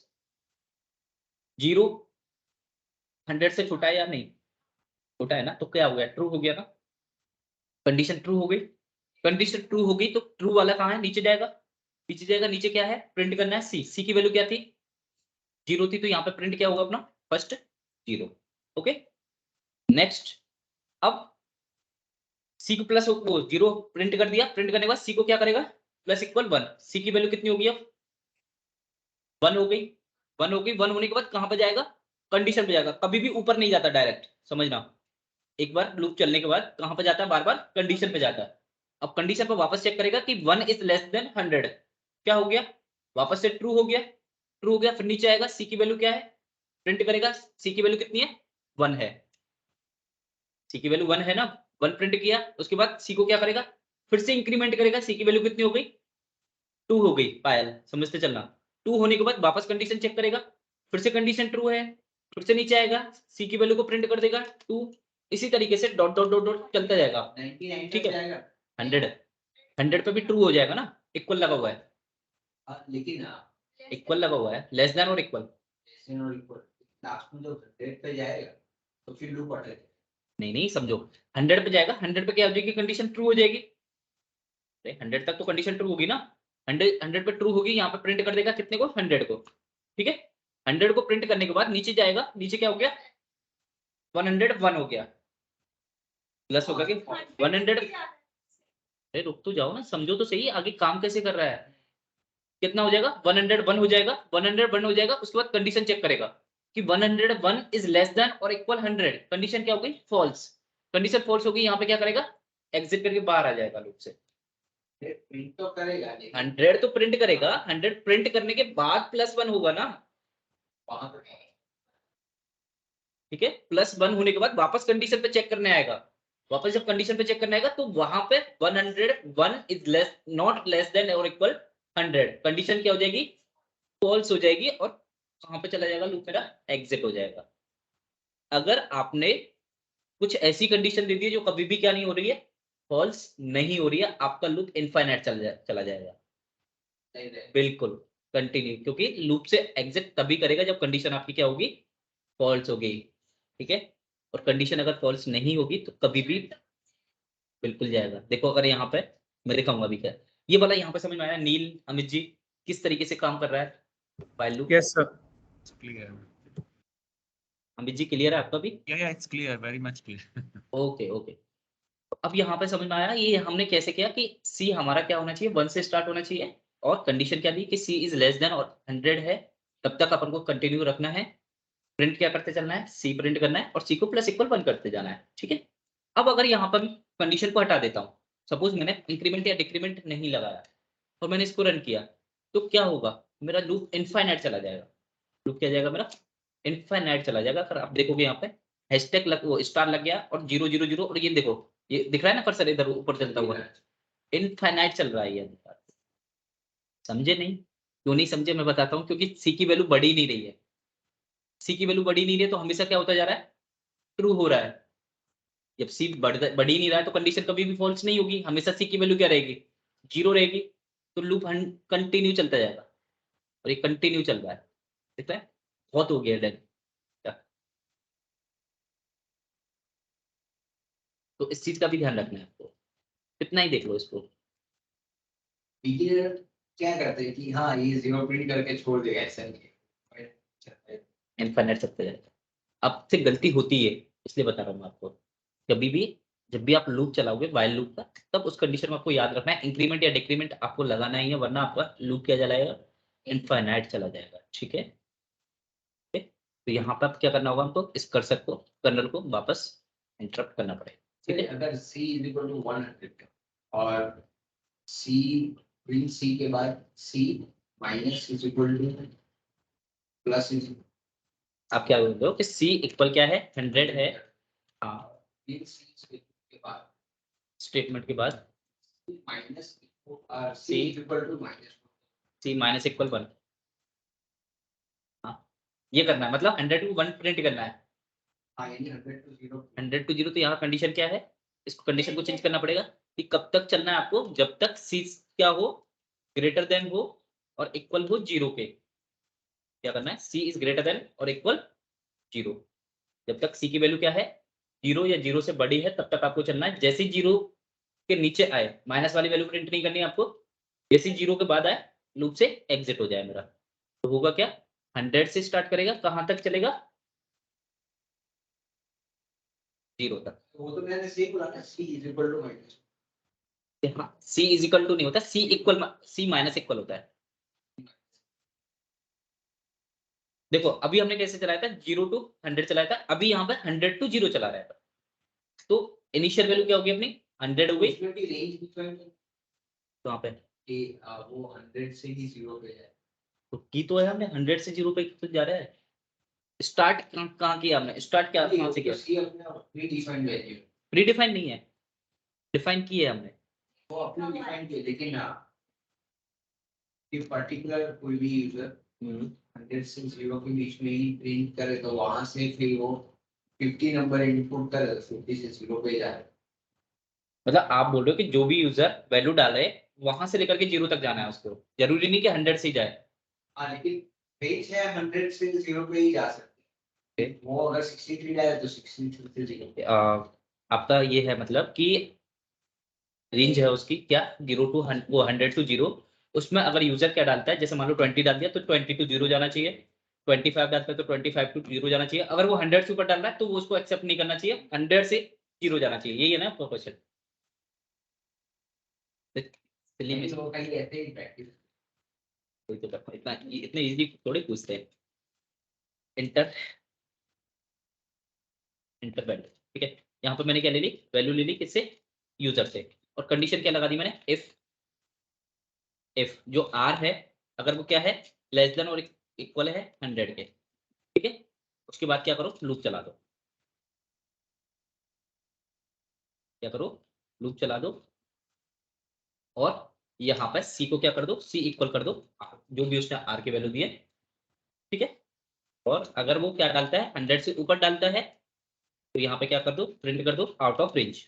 0 100 से छोटा है या नहीं, छोटा है ना, तो क्या हो गया, ट्रू हो गया ना। कंडीशन ट्रू हो गई। कंडीशन ट्रू हो गई तो ट्रू वाला कहाँ है, नीचे जाएगा। नीचे जाएगा, नीचे क्या है, प्रिंट करना है सी। सी की वैल्यू क्या थी, 0 थी, तो यहाँ पे प्रिंट क्या होगा अपना, फर्स्ट 0। ओके, नेक्स्ट, अब सी को प्लस 0 प्रिंट कर दिया। प्रिंट करने के बाद सी को क्या करेगा, प्लस इक्वल 1। सी की वैल्यू कितनी होगी अब, 1 हो गई। 1 हो गई। 1 होने के बाद कहाँ पे जाएगा, कंडीशन पे जाएगा। कभी भी ऊपर नहीं जाता डायरेक्ट, समझना। एक बार लूप चलने के बाद कहाँ पे जाता है, बार बार कंडीशन पे जाता है। अब कंडीशन पे वापस चेक करेगा कि 1 इज लेस देन 100। क्या हो गया, वापस से ट्रू हो गया। ट्रू हो गया, फिर नीचे आएगा, सी की वैल्यू क्या है, प्रिंट करेगा। सी की वैल्यू कितनी है, 1 है। सी की वैल्यू 1 है ना, 1 प्रिंट किया। उसके बाद सी को क्या करेगा, फिर से इंक्रीमेंट करेगा। सी की वैल्यू कितनी हो गई, 2 हो गई। पायल समझते चलना। 2 होने के बाद वापस कंडीशन चेक करेगा, फिर से कंडीशन ट्रू है। फिर से नीचे आएगा, सी की वैल्यू को प्रिंट कर देगा 2। इसी तरीके से डॉट डॉट डॉट डॉट चलता जाएगा।
99
ठीक है,
जाएगा।
100 पे भी ट्रू हो जाएगा ना, इक्वल लगा हुआ है।
लेकिन
इक्वल लगा हुआ है, लेस देन और इक्वल।
लास्ट में जब 100 पे जाएगा तो फिर लूप अटक।
नहीं नहीं समझो, 100 पे जाएगा, 100 पे क्या हो जाएगी, कंडीशन ट्रू हो जाएगी। 100 तक तो कंडीशन ट्रू होगी ना, 100 पे ट्रू होगी। यहाँ पे प्रिंट कर देगा कितने को, 100 को। ठीक है, 100 को प्रिंट करने के बाद नीचे जाएगा। नीचे क्या हो गया, 101 हो गया, प्लस होगा कि 100। अरे रुक तो जाओ ना, समझो तो सही आगे काम कैसे कर रहा है। कितना हो जाएगा, 101 हो जाएगा। 101 हो जाएगा, उसके बाद कंडीशन चेक करेगा कि 101 इज लेस देन और इक्वल 100। कंडीशन क्या हो गई, फॉल्स। कंडीशन फॉल्स हो गई, यहाँ पे क्या करेगा, एग्जिट करके बाहर आ जाएगा लूप से।
प्रिंट तो करेगा,
100 तो प्रिंट करेगा, 100 प्रिंट करने के बाद +1 होगा ना।
वहां पे
ठीक है, +1 होने के बाद वापस कंडीशन पे चेक करने आएगा। वापस जब कंडीशन पे चेक करने आएगा तो वहां पे 101 is less not less than और इक्वल 100। कंडीशन क्या हो जाएगी, फॉल्स हो जाएगी, और कहां पे चला जाएगा लूप, मेरा एग्जिट हो जाएगा। अगर आपने कुछ ऐसी कंडीशन दे दी है जो कभी भी क्या नहीं हो रही है, फॉल्स नहीं हो रही है, आपका लूप इनफाइनाइट चला जाएगा।
नहीं रहे।
बिल्कुल कंटिन्यू, क्योंकि लूप से एग्जिट तभी करेगा जब कंडीशन आपकी क्या होगी, फॉल्स होगी। ठीक है, और कंडीशन अगर फॉल्स नहीं होगी तो कभी भी बिल्कुल जाएगा। देखो अगर यहाँ पे मैं दिखाऊंगा अभी क्या, ये वाला यहाँ पे समझ में आया नील, अमित जी, किस तरीके से काम कर रहा है while loop.
Yes sir,
Clear.
Amit ji clear है आपका भी,
Yeah, it's clear, very much clear.
Okay okay. अब यहाँ पे समझ में आया ये हमने कैसे किया कि सी हमारा क्या होना चाहिए, 1 से स्टार्ट होना चाहिए, और कंडीशन क्या दी कि सी इज लेस देन और 100 है, तब तक अपन को कंटिन्यू रखना है। प्रिंट क्या करते चलना है, सी प्रिंट करना है, और सी को प्लस इक्वल 1 करते जाना है। ठीक है, अब अगर यहाँ पर कंडीशन को हटा देता हूँ, सपोज मैंने इंक्रीमेंट या डिक्रीमेंट नहीं लगाया और मैंने इसको रन किया, तो क्या होगा, मेरा लूप इनफाइनाइट चला जाएगा। लूप क्या जाएगा मेरा, इनफाइनाइट चला जाएगा। अगर आप देखोगे यहाँ पे हैशटैग वो स्टार लग गया और 000, और ये देखो ये दिख रहा है ना कर्सर इधर ऊपर चलता हुआ, इनफाइनाइट चल रहा है ये। समझे नहीं, क्यों नहीं समझे मैं बताता हूँ, क्योंकि सी की वैल्यू बढ़ी नहीं रही है। सी की वैल्यू बढ़ी नहीं रही है तो हमेशा क्या होता जा रहा है, ट्रू हो रहा है। जब सी बढ़ ही नहीं रहा है तो कंडीशन कभी भी फॉल्स नहीं होगी, हमेशा सी की वैल्यू क्या रहेगी, 0 रहेगी। तो लूप कंटिन्यू चलता जाएगा, और ये कंटिन्यू चल रहा है। ठीक है, बहुत हो गया डन। तो इस चीज का भी ध्यान रखना है आपको, इतना ही देख लो इसको।
बिगिनर क्या करते हैं कि हाँ ये 0 प्रिंट करके छोड़ देगा, ऐसा नहीं है।
इनफाइनाइट चलता जाएगा। अब से गलती होती है, इसलिए बता रहा हूँ आपको। कभी भी जब भी आप लूप चलाओगे व्हाइल लूप का, तब उस कंडीशन में आपको याद रखना है इंक्रीमेंट या डिक्रीमेंट आपको लगाना ही है, वरना आपका लूप क्या चलाएगा, इनफाइनाइट चला जाएगा। ठीक है, तो यहाँ पर क्या करना होगा हमको, इस कर्सर को, कर्नल को वापस इंटरप्ट करना पड़ेगा। ठीक है,
अगर C = 100 और सी प्रिंट सी के बाद C minus is equal to plus is
आप क्या बोल रहे हो कि सी इक्वल क्या है 100 है। हाँ
प्रिंट सी के बाद
स्टेटमेंट के बाद
minus C is equal to minus
C minus equal 1। हाँ ये करना है, मतलब 100 to 1 प्रिंट करना है।
हाँ यानी 100 to 0
100 to 0, तो यहाँ कंडीशन क्या है, इसको कंडीशन को चेंज करना पड़ेगा कि कब तक चलना है आपको, जब तक सी क्या हो, ग्रेटर देन हो और इक्वल हो 0 के। क्या करना है, सी इज ग्रेटर देन और इक्वल 0। जब तक सी की वैल्यू क्या है 0 या 0 से बड़ी है तब तक आपको चलना है। जैसे 0 के नीचे आए, माइनस वाली वैल्यू प्रिंट नहीं करनी है आपको। जैसे 0 के बाद आए लूप से एग्जिट हो जाए मेरा, तो होगा क्या, 100 से स्टार्ट करेगा, कहां तक चलेगा 0 तक।
वो तो मैंने सी बोला ना सी इज इक्वल टू माइनस
हाँ सी इज इक्वल टू नहीं होता, सी इक्वल सी माइनस इक्वल होता है। देखो अभी हमने कैसे चलाया था, 0 to 100 चलाया था, अभी यहाँ पर 100 to 0 चला रहा था। तो इनिशियल वैल्यू क्या होगी अपनी 100 हो गई,
उसमें भी रेंज डिफरेंट है
तो यहाँ पे
कि वो 100 से ही 0 पे जाए।
तो की तो है हमने 100 से 0 पे तो जा रहा है। स्टार्ट कहाँ किया हमने, स्टार्ट क्या कहाँ से किया,
सी अपने pre defined value
pre define नहीं है, डिफाइन की है हमने।
वो अपने डिफाइन किया, लेकिन कि पर्टिकुलर कोई भी यूजर 100 से 0 के बीच में ही प्रिंट करे तो वहां से फिर वो 50 नंबर इनपुट कर 50 से 0 पे जाए।
मतलब आप बोल रहे हो कि जो भी यूजर वैल्यू डाले वहां से लेकर के 0 तक जाना है उसको, जरूरी नहीं कि 100 से ही जाए।
हाँ लेकिन पेज है 100 से 0 पे ही जा सकते हैं। वो अगर 63 डाले तो 63 से 0।
आपका ये है मतलब कि रेंज है उसकी क्या 0 to 100 to 0, उसमें अगर यूजर क्या डालता है, जैसे मान लो 20 डाल दिया तो 20 to 0 जाना चाहिए, 25 डालता है तो 25 to 0 जाना चाहिए। अगर वो 100 से ऊपर डाल रहा है तो वो उसको एक्सेप्ट नहीं करना चाहिए, 100 से 0 जाना चाहिए। यही है ना आपका क्वेश्चन।
लेकिन वो कहीं ऐसे ही प्रैक्टिस
इतना इतने इजीली थोड़े पूछते हैं। इंटर इंटर वैल्यू, ठीक है। यहाँ पे मैंने क्या ले ली, वैल्यू ले ली किससे, यूजर से, और कंडीशन क्या लगा दी मैंने, इफ जो आर है अगर वो क्या है लेस देन और इक्वल है 100 के, ठीक है। उसके बाद क्या करो, लूप चला दो, क्या करो, लूप चला दो, और यहाँ पर सी को क्या कर दो, सी इक्वल कर दो R, जो भी उसने आर की वैल्यू दी है, ठीक है। और अगर वो क्या डालता है 100 से ऊपर डालता है तो यहाँ पे क्या कर दो, प्रिंट कर दो आउट ऑफ रेंज,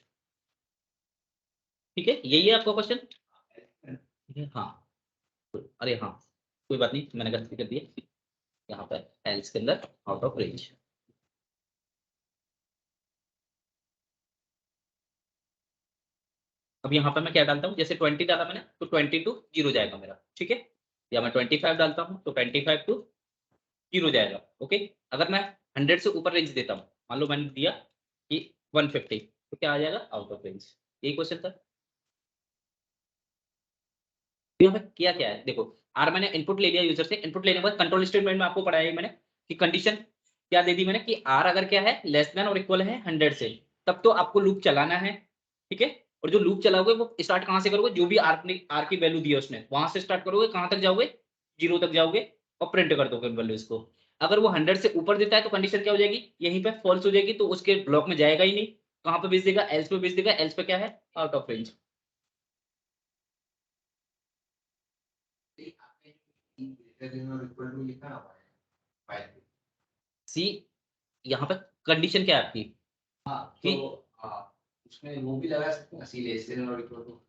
ठीक है। यही है आपका क्वेश्चन। हाँ अरे हाँ कोई बात नहीं, मैंने गलती कर दी है, यहाँ पर एल्स के अंदर आउट ऑफ रेंज। अब यहाँ पर मैं क्या डालता हूँ, जैसे 20 डाला मैंने तो 20 to 0 जाएगा मेरा, ठीक है। या मैं 25 डालता हूँ तो 25 to 0 जाएगा, ओके। अगर मैं 100 से ऊपर रेंज देता हूँ, मान लो मैंने दिया कि 150, तो क्या आ जाएगा, आउट ऑफ रेंज। यही क्वेश्चन था। तो यहाँ पे किया क्या है, देखो आर मैंने इनपुट ले लिया यूजर से, इनपुट लेने के बाद कंट्रोल स्टेटमेंट में आपको पढ़ाया मैंने कि कंडीशन क्या दे दी मैंने कि आर अगर क्या है लेस देन और इक्वल है 100 से, तब तो आपको लूप चलाना है, ठीक है। और जो लूप चलाओगे वो स्टार्ट कहाँ से करोगे, जो भी आर की वैल्यू दी है उसने वहां से स्टार्ट करोगे, कहाँ तक जाओगे 0 तक जाओगे और प्रिंट कर दोगे वैल्यू इसको। अगर वो 100 से ऊपर देता है तो कंडीशन क्या हो जाएगी, यहीं पे फॉल्स हो जाएगी, तो उसके ब्लॉक में जाएगा ही नहीं, कहाँ पे भेज देगा, एल्स पे भेज देगा, एल्स पे क्या है, आउट ऑफ रेंज।
लिखा हुआ है
सी यहाँ पे कंडीशन क्या है आपकी,
हाँ तो उसमें वो भी लगा सकते हैं सी लेस देन और equal to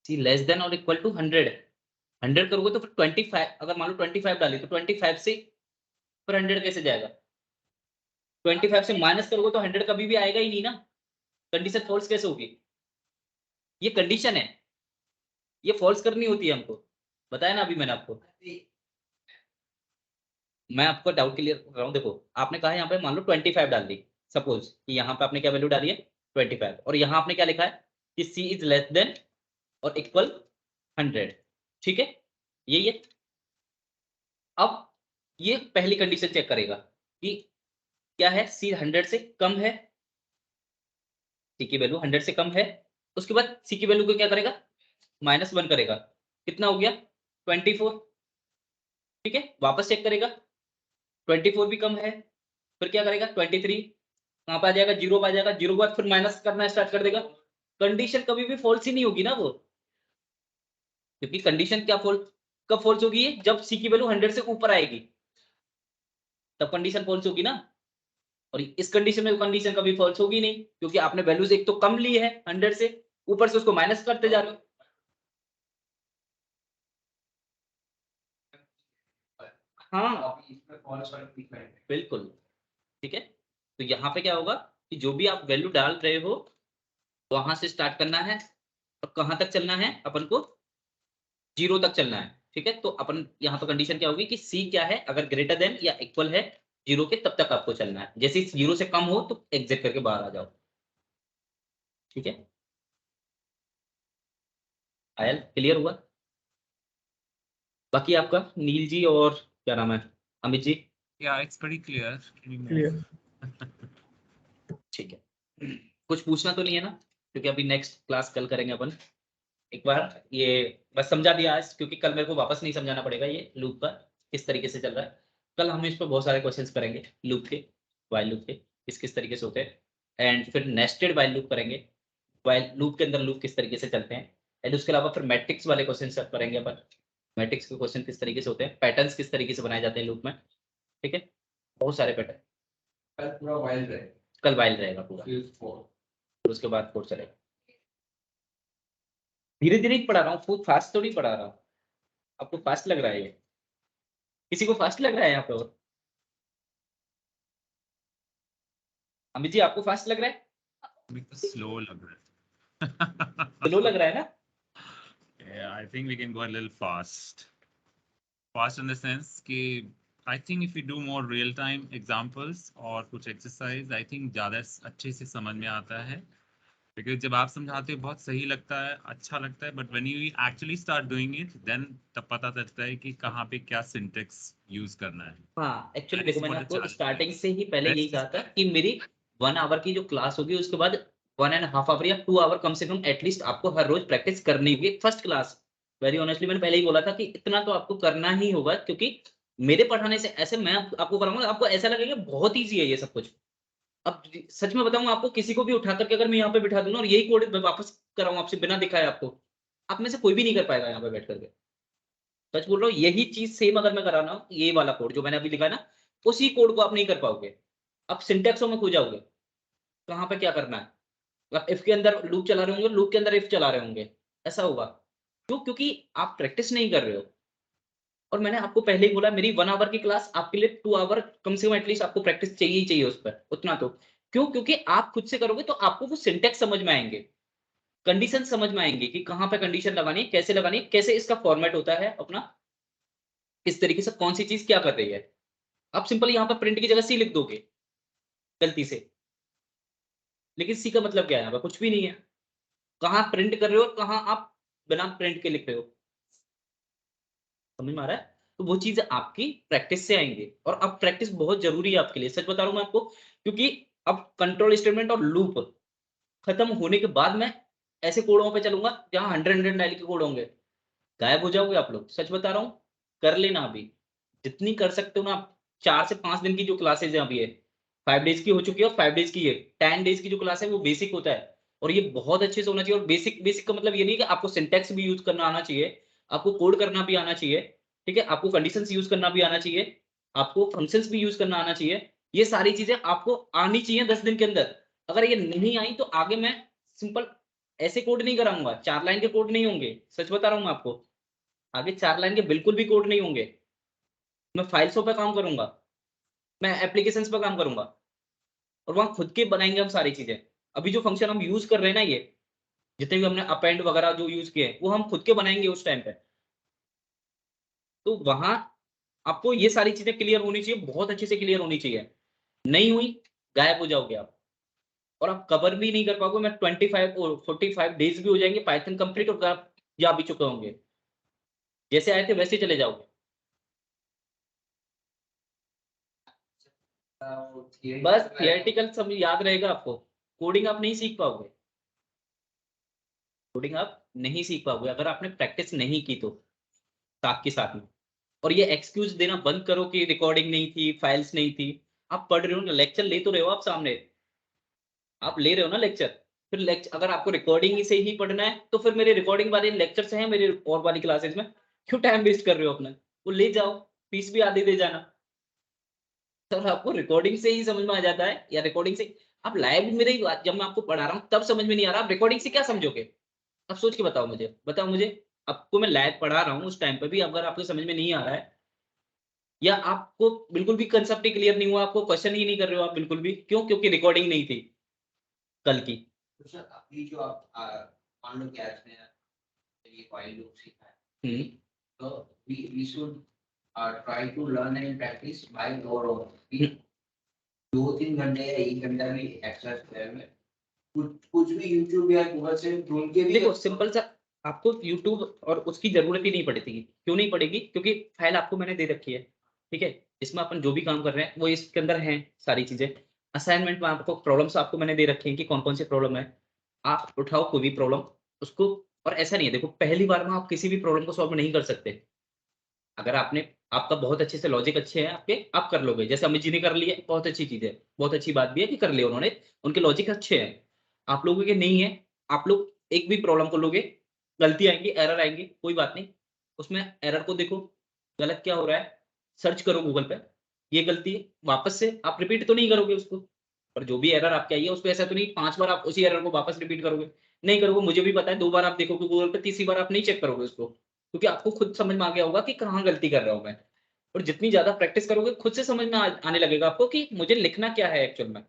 C less than और इक्वल टू 100 करोगे तो फिर 25, अगर मान लो 25 डाली तो 25 से फिर 100 कैसे जाएगा, 25 से माइनस करोगे तो 100 कभी भी आएगा ही नहीं ना, कंडीशन फॉल्स कैसे होगी। ये कंडीशन है, ये फॉल्स करनी होती है हमको, बताया ना अभी मैंने आपको। मैं आपको डाउट क्लियर कर रहा हूँ, देखो आपने कहा यहाँ पे मान लो 25 डाल दी, सपोज कि यहाँ पे आपने क्या वैल्यू डाली है 25, और यहाँ आपने क्या लिखा है कि सी इज लेस देन और इक्वल 100, ठीक है, यही है। अब ये पहली कंडीशन चेक करेगा कि क्या है, सी 100 से कम है, सी की वैल्यू 100 से कम है, उसके बाद सी की वैल्यू को क्या करेगा, -1 करेगा, कितना हो गया 24, ठीक है। वापस चेक करेगा 24 भी कम है, फिर क्या करेगा 23, कहाँ पे आ जाएगा 0 पे आ जाएगा, 0 के बाद फिर माइनस करना स्टार्ट कर देगा। कंडीशन कभी भी फॉल्स ही नहीं होगी ना वो, क्योंकि कंडीशन क्या फॉल्स कब फॉल्स होगी, जब सी की वैल्यू 100 से ऊपर आएगी तब कंडीशन फॉल्स होगी ना। और इस कंडीशन में कंडीशन कभी फॉल्स होगी नहीं, क्योंकि आपने वैल्यूज एक तो कम ली है 100 से, ऊपर से उसको माइनस करते जा रहे हो। हाँ
इसमें false और different है।
बिल्कुल, ठीक है। तो यहाँ पे क्या होगा कि जो भी आप वैल्यू डाल रहे हो वहां से स्टार्ट करना है और कहाँ तक चलना है अपन को, 0 तक चलना है, ठीक है। तो अपन यहाँ पर कंडीशन क्या होगी कि सी क्या है, अगर ग्रेटर देन या इक्वल है 0 के तब तक आपको चलना है, जैसे 0 से कम हो तो एग्जिट करके बाहर आ जाओ, ठीक है। आयल क्लियर हुआ। बाकी आपका नील जी और क्या नाम है Amit ji,
Yeah, it's pretty clear. Can we move?
Clear.
ठीक है। कुछ पूछना तो नहीं है ना, क्योंकि अभी नेक्स्ट क्लास कल करेंगे अपन। एक बार ये बस समझा दिया आज, क्योंकि कल मेरे को वापस नहीं समझाना पड़ेगा ये लूप का किस तरीके से चल रहा है। कल हम इस पर बहुत सारे क्वेश्चंस करेंगे लूप के, वाइल लूप के किस तरीके से होते हैं, एंड फिर नेस्टेड वाइल लूप करेंगे, वाइल लूप के अंदर लूप किस तरीके से चलते हैं, एंड उसके अलावा फिर मैट्रिक्स वाले क्वेश्चन करेंगे अपन, मैट्रिक्स के क्वेश्चन किस तरीके से होते हैं, पैटर्न्स किस तरीके से बनाए जाते हैं लूप में, ठीक है। बहुत सारे पैटर्न,
कल पूरा while रहेगा।
कल वाइल रहेगा पूरा,
फिर for।
फिर उसके बाद कोड चलेगा। धीरे धीरे ही पढ़ा रहा हूँ, खूब फास्ट तो नहीं पढ़ा रहा हूँ। आपको फास्ट लग रहा है ये, किसी को फास्ट लग रहा है यहाँ पे, और अमित जी आपको फास्ट लग रहा है,
अभी तो slow लग रहा है।
स्लो लग रहा है ना।
Yeah, I think we can go a little fast. Fast in the sense कि I think if we do more real time examples और कुछ exercise, I think ज़्यादा अच्छे से समझ में आता है। Because जब आप समझाते हो बहुत सही लगता है, अच्छा लगता है, but when you actually start doing it, then तब पता चलता है कि कहाँ पे क्या syntax use करना है।
हाँ एक्चुअली
That is
देखो, मैंने
what the
आपको
challenge
स्टार्टिंग
is.
से ही पहले यही
Rest
कहा
is
था कि मेरी 1 आवर की जो क्लास होगी उसके बाद 1.5 आवर या 2 आवर कम से कम एटलीस्ट आपको हर रोज प्रैक्टिस करनी होगी। फर्स्ट क्लास वेरी ऑनेस्टली मैंने पहले ही बोला था कि इतना तो आपको करना ही होगा, क्योंकि मेरे पढ़ाने से ऐसे मैं आपको कराऊंगा, आपको ऐसा लगेगा बहुत ईजी है ये सब कुछ। अब सच में बताऊं आपको, किसी को भी उठा करके अगर मैं यहाँ पे बिठा दूं और यही कोड वापस कराऊं आपसे बिना दिखाए आपको, आप में से कोई भी नहीं कर पाएगा यहाँ पे बैठ करके। सच बोल रहा हूँ, यही चीज सेम अगर मैं करा रहा हूँ, ये वाला कोड जो मैंने अभी लिखा है ना, उसी कोड को आप नहीं कर पाओगे। आप सिंटेक्सों में खो जाओगे, कहाँ पे क्या करना है। आप इफ के अंदर लूप चला रहे होंगे, लूप के अंदर इफ चला रहे होंगे, ऐसा होगा। क्यों? क्योंकि आप प्रैक्टिस नहीं कर रहे हो। और मैंने आपको पहले ही बोला, मेरी 1 आवर की क्लास आपके लिए 2 आवर कम से कम एटलीस्ट आपको प्रैक्टिस चाहिए ही चाहिए उस पर, उतना तो। क्यों? क्योंकि आप खुद से करोगे तो आपको वो सिंटेक्स समझ में आएंगे, कंडीशन समझ में आएंगे कि कहाँ पे कंडीशन लगानी है, कैसे लगानी है, कैसे इसका फॉर्मेट होता है अपना, किस तरीके से कौन सी चीज क्या कर रही है। आप सिंपल यहाँ पर प्रिंट की जगह सी लिख दोगे गलती से, लेकिन सी का मतलब क्या है यहाँ पर, कुछ भी नहीं है। कहाँ प्रिंट कर रहे हो और कहाँ आप बिना प्रिंट के लिख रहे हो, समझ में आ रहा है। तो वो चीज आपकी प्रैक्टिस से आएंगे, और अब प्रैक्टिस बहुत जरूरी है आपके लिए, सच बता रहा हूं मैं आपको। क्योंकि अब कंट्रोल स्टेटमेंट और लूप खत्म होने के बाद मैं ऐसे कोडों पे चलूंगा जहां 100 डायल के कोड होंगे, गायब हो जाओगे आप लोग, सच बता रहा हूँ। कर लेना अभी जितनी कर सकते हो ना आप। 4 से 5 दिन की जो क्लासेज है अभी है, 5 डेज की हो चुकी है, और 5 डेज की है, 10 डेज की जो क्लास है वो बेसिक होता है। और ये बहुत अच्छे से होना चाहिए। और बेसिक बेसिक का मतलब ये नहीं कि आपको सिंटेक्स भी यूज करना आना चाहिए, आपको कोड करना भी आना चाहिए, ठीक है। आपको कंडीशंस यूज करना भी आना चाहिए, आपको फंक्शंस भी यूज करना आना चाहिए। ये सारी चीजें आपको आनी चाहिए 10 दिन के अंदर। अगर ये नहीं आई तो आगे मैं सिंपल ऐसे कोड नहीं कराऊंगा, 4 लाइन के कोड नहीं होंगे, सच बता रहा हूँ मैं आपको। आगे 4 लाइन के बिल्कुल भी कोड नहीं होंगे। मैं फाइल्सों पे काम करूंगा, मैं एप्लीकेशंस पे काम करूंगा, और वहां खुद के बनाएंगे हम सारी चीजें। अभी जो फंक्शन हम यूज कर रहे हैं ना, ये जितने भी हमने अपेंड वगैरह जो यूज किए वो हम खुद के बनाएंगे उस टाइम पे। तो वहां आपको ये सारी चीजें क्लियर होनी चाहिए, बहुत अच्छे से क्लियर होनी चाहिए। नहीं हुई, गायब हो जाओगे आप, और आप कवर भी नहीं कर पाओगे। मैं 25 और 45 डेज भी हो जाएंगे पाइथन कंप्लीट, और आप जा भी चुके होंगे, जैसे आए थे वैसे चले जाओगे। बस थियोरेटिकल सब याद रहेगा आपको, कोडिंग आप नहीं सीख पाओगे। कोडिंग आप नहीं सीख पाओगे अगर आपने प्रैक्टिस नहीं की तो साथ के साथ में। और ये एक्सक्यूज देना बंद करो कि रिकॉर्डिंग नहीं थी, फाइल्स नहीं थी। आप पढ़ रहे हो ना, लेक्चर ले तो रहे हो आप सामने, आप ले रहे हो ना लेक्चर। फिर लेक्चर अगर आपको रिकॉर्डिंग से ही पढ़ना है तो फिर मेरे रिकॉर्डिंग वाले लेक्चर्स हैं मेरे और वाली क्लासेस में, क्यों टाइम वेस्ट कर रहे हो अपना? वो ले जाओ, फीस भी आधी दे जाना। सर आपको रिकॉर्डिंग से ही समझ में आ जाता है या रिकॉर्डिंग से आप लाइव मेरे जब मैं आपको पढ़ा रहा हूँ तब समझ में नहीं आ रहा, आप रिकॉर्डिंग से क्या समझोगे? अब सोच के बताओ मुझे, बताओ मुझे। आपको मैं लाइव पढ़ा रहा हूँ उस टाइम पे भी अगर आपको समझ में नहीं आ रहा है या आपको बिल्कुल भी कंसेप्ट ही क्लियर नहीं हुआ, आपको क्वेश्चन ही नहीं कर रहे हो आप बिल्कुल भी, क्यों? क्योंकि रिकॉर्डिंग नहीं थी कल की।
तो सर अभी जो आप मान लो कि आज ने ये फाइल लूप सीखा है, तो we should try to learn and practice by our own. 2-3 घंटे या 1 घंटा भी एक्स्ट्रा स्पेयर में कुछ भी यूट्यूब या गूगल से ढूंढ के भी
देखो सिंपल सा, आपको यूट्यूब और उसकी जरूरत ही नहीं पड़ेगी। क्यों नहीं पड़ेगी? क्योंकि फाइल आपको मैंने दे रखी है, ठीक है? इसमें अपन जो भी काम कर रहे हैं वो इसके अंदर है सारी चीजें। असाइनमेंट में आपको प्रॉब्लम्स आपको मैंने दे रखी है कि कौन कौन सी प्रॉब्लम है, आप उठाओ कोई भी प्रॉब्लम उसको। और ऐसा नहीं है, देखो पहली बार में आप किसी भी प्रॉब्लम को सॉल्व नहीं कर सकते। अगर आपने आपका बहुत अच्छे से लॉजिक अच्छे हैं आपके, आप कर लोगे। जैसे अमित जी ने कर लिए, बहुत अच्छी चीज है, बहुत अच्छी बात भी है कि कर लिया उन्होंने, उनके लॉजिक अच्छे हैं। आप लोगों के नहीं है, आप लोग एक भी प्रॉब्लम को लोगे, गलती आएंगी, एरर आएंगी, कोई बात नहीं। उसमें एरर को देखो, गलत क्या हो रहा है, सर्च करो गूगल पे, ये गलती है, वापस से आप रिपीट तो नहीं करोगे उसको। और जो भी एरर आपके आई है उसको ऐसा तो नहीं 5 बार आप उसी एरर को वापस रिपीट करोगे, नहीं करोगे। मुझे भी पता है 2 बार आप देखोगे गूगल पे, तीसरी बार आप नहीं चेक करोगे उसको, क्योंकि आपको खुद समझ में आ गया होगा कि कहाँ गलती कर रहा हूँ मैं। और जितनी ज्यादा प्रैक्टिस करोगे खुद से समझ में आने लगेगा आपको कि मुझे लिखना क्या है एक्चुअल में।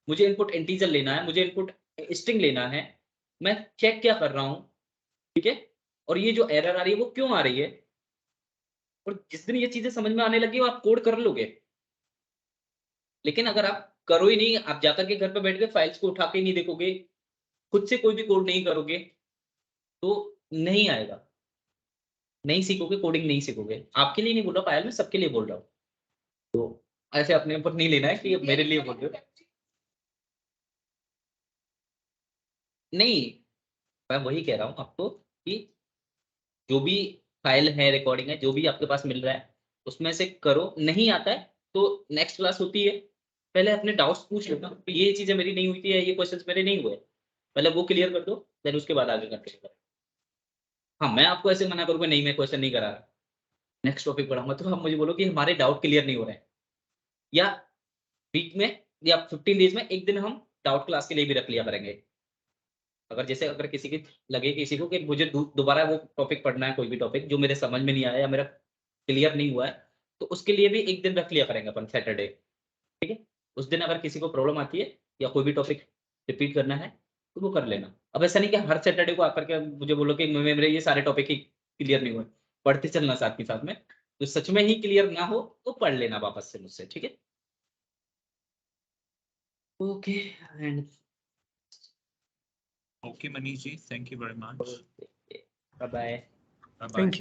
मुझे इनपुट इंटीजर लेना है, मुझे इनपुट स्ट्रिंग लेना है, मैं चेक क्या कर रहा हूँ, ठीक है? और ये जो एरर आ रही है वो क्यों आ रही है? और जिस दिन ये चीजें समझ में आने लगी आप कोड कर लोगे। लेकिन अगर आप करो ही नहीं, आप जाकर के घर पे बैठ के फाइल्स को उठा के ही नहीं देखोगे, खुद से कोई भी कोड नहीं करोगे, तो नहीं आएगा। नहीं सीखोगे, कोडिंग नहीं सीखोगे। आपके लिए नहीं बोल रहा पायल, मैं सबके लिए बोल रहा हूँ। तो ऐसे अपने ऊपर नहीं लेना है कि मेरे लिए बोल रहे हो। नहीं, मैं वही कह रहा हूँ आपको कि जो भी फाइल है, रिकॉर्डिंग है, जो भी आपके पास मिल रहा है, उसमें से करो। नहीं आता है तो नेक्स्ट क्लास होती है, पहले अपने डाउट्स पूछ लेना, तो ये चीजें मेरी नहीं हुई थी या ये क्वेश्चंस मेरे नहीं हुए, पहले वो क्लियर कर दो, देन उसके बाद आगे कंटिन्यू करो। हाँ, मैं आपको ऐसे मना करूँगा नहीं मैं क्वेश्चन नहीं करा रहा, नेक्स्ट टॉपिक पढ़ाऊंगा तो आप मुझे बोलो कि हमारे डाउट क्लियर नहीं हो रहे हैं। या वीक में या 15 डेज में एक दिन हम डाउट क्लास के लिए भी रख लिया करेंगे। अगर जैसे अगर किसी की लगे किसी को कि मुझे दोबारा वो टॉपिक पढ़ना है, कोई भी टॉपिक जो मेरे समझ में नहीं आया या मेरा क्लियर नहीं हुआ है, तो उसके लिए भी एक दिन रख लिया करेंगे अपन सैटरडे, ठीक है? उस दिन अगर किसी को प्रॉब्लम आती है या कोई भी टॉपिक रिपीट करना है तो वो कर लेना। अब ऐसा नहीं कि हर सैटरडे को आकर के मुझे बोलो कि मेरे ये सारे टॉपिक ही क्लियर नहीं हुए, पढ़ते चलना साथ के साथ में। तो सच में ही क्लियर ना हो तो पढ़ लेना वापस से मुझसे, ठीक है? Okay and
Okay, Manish ji, thank you very much.
Bye bye.
Bye bye.
Thank you.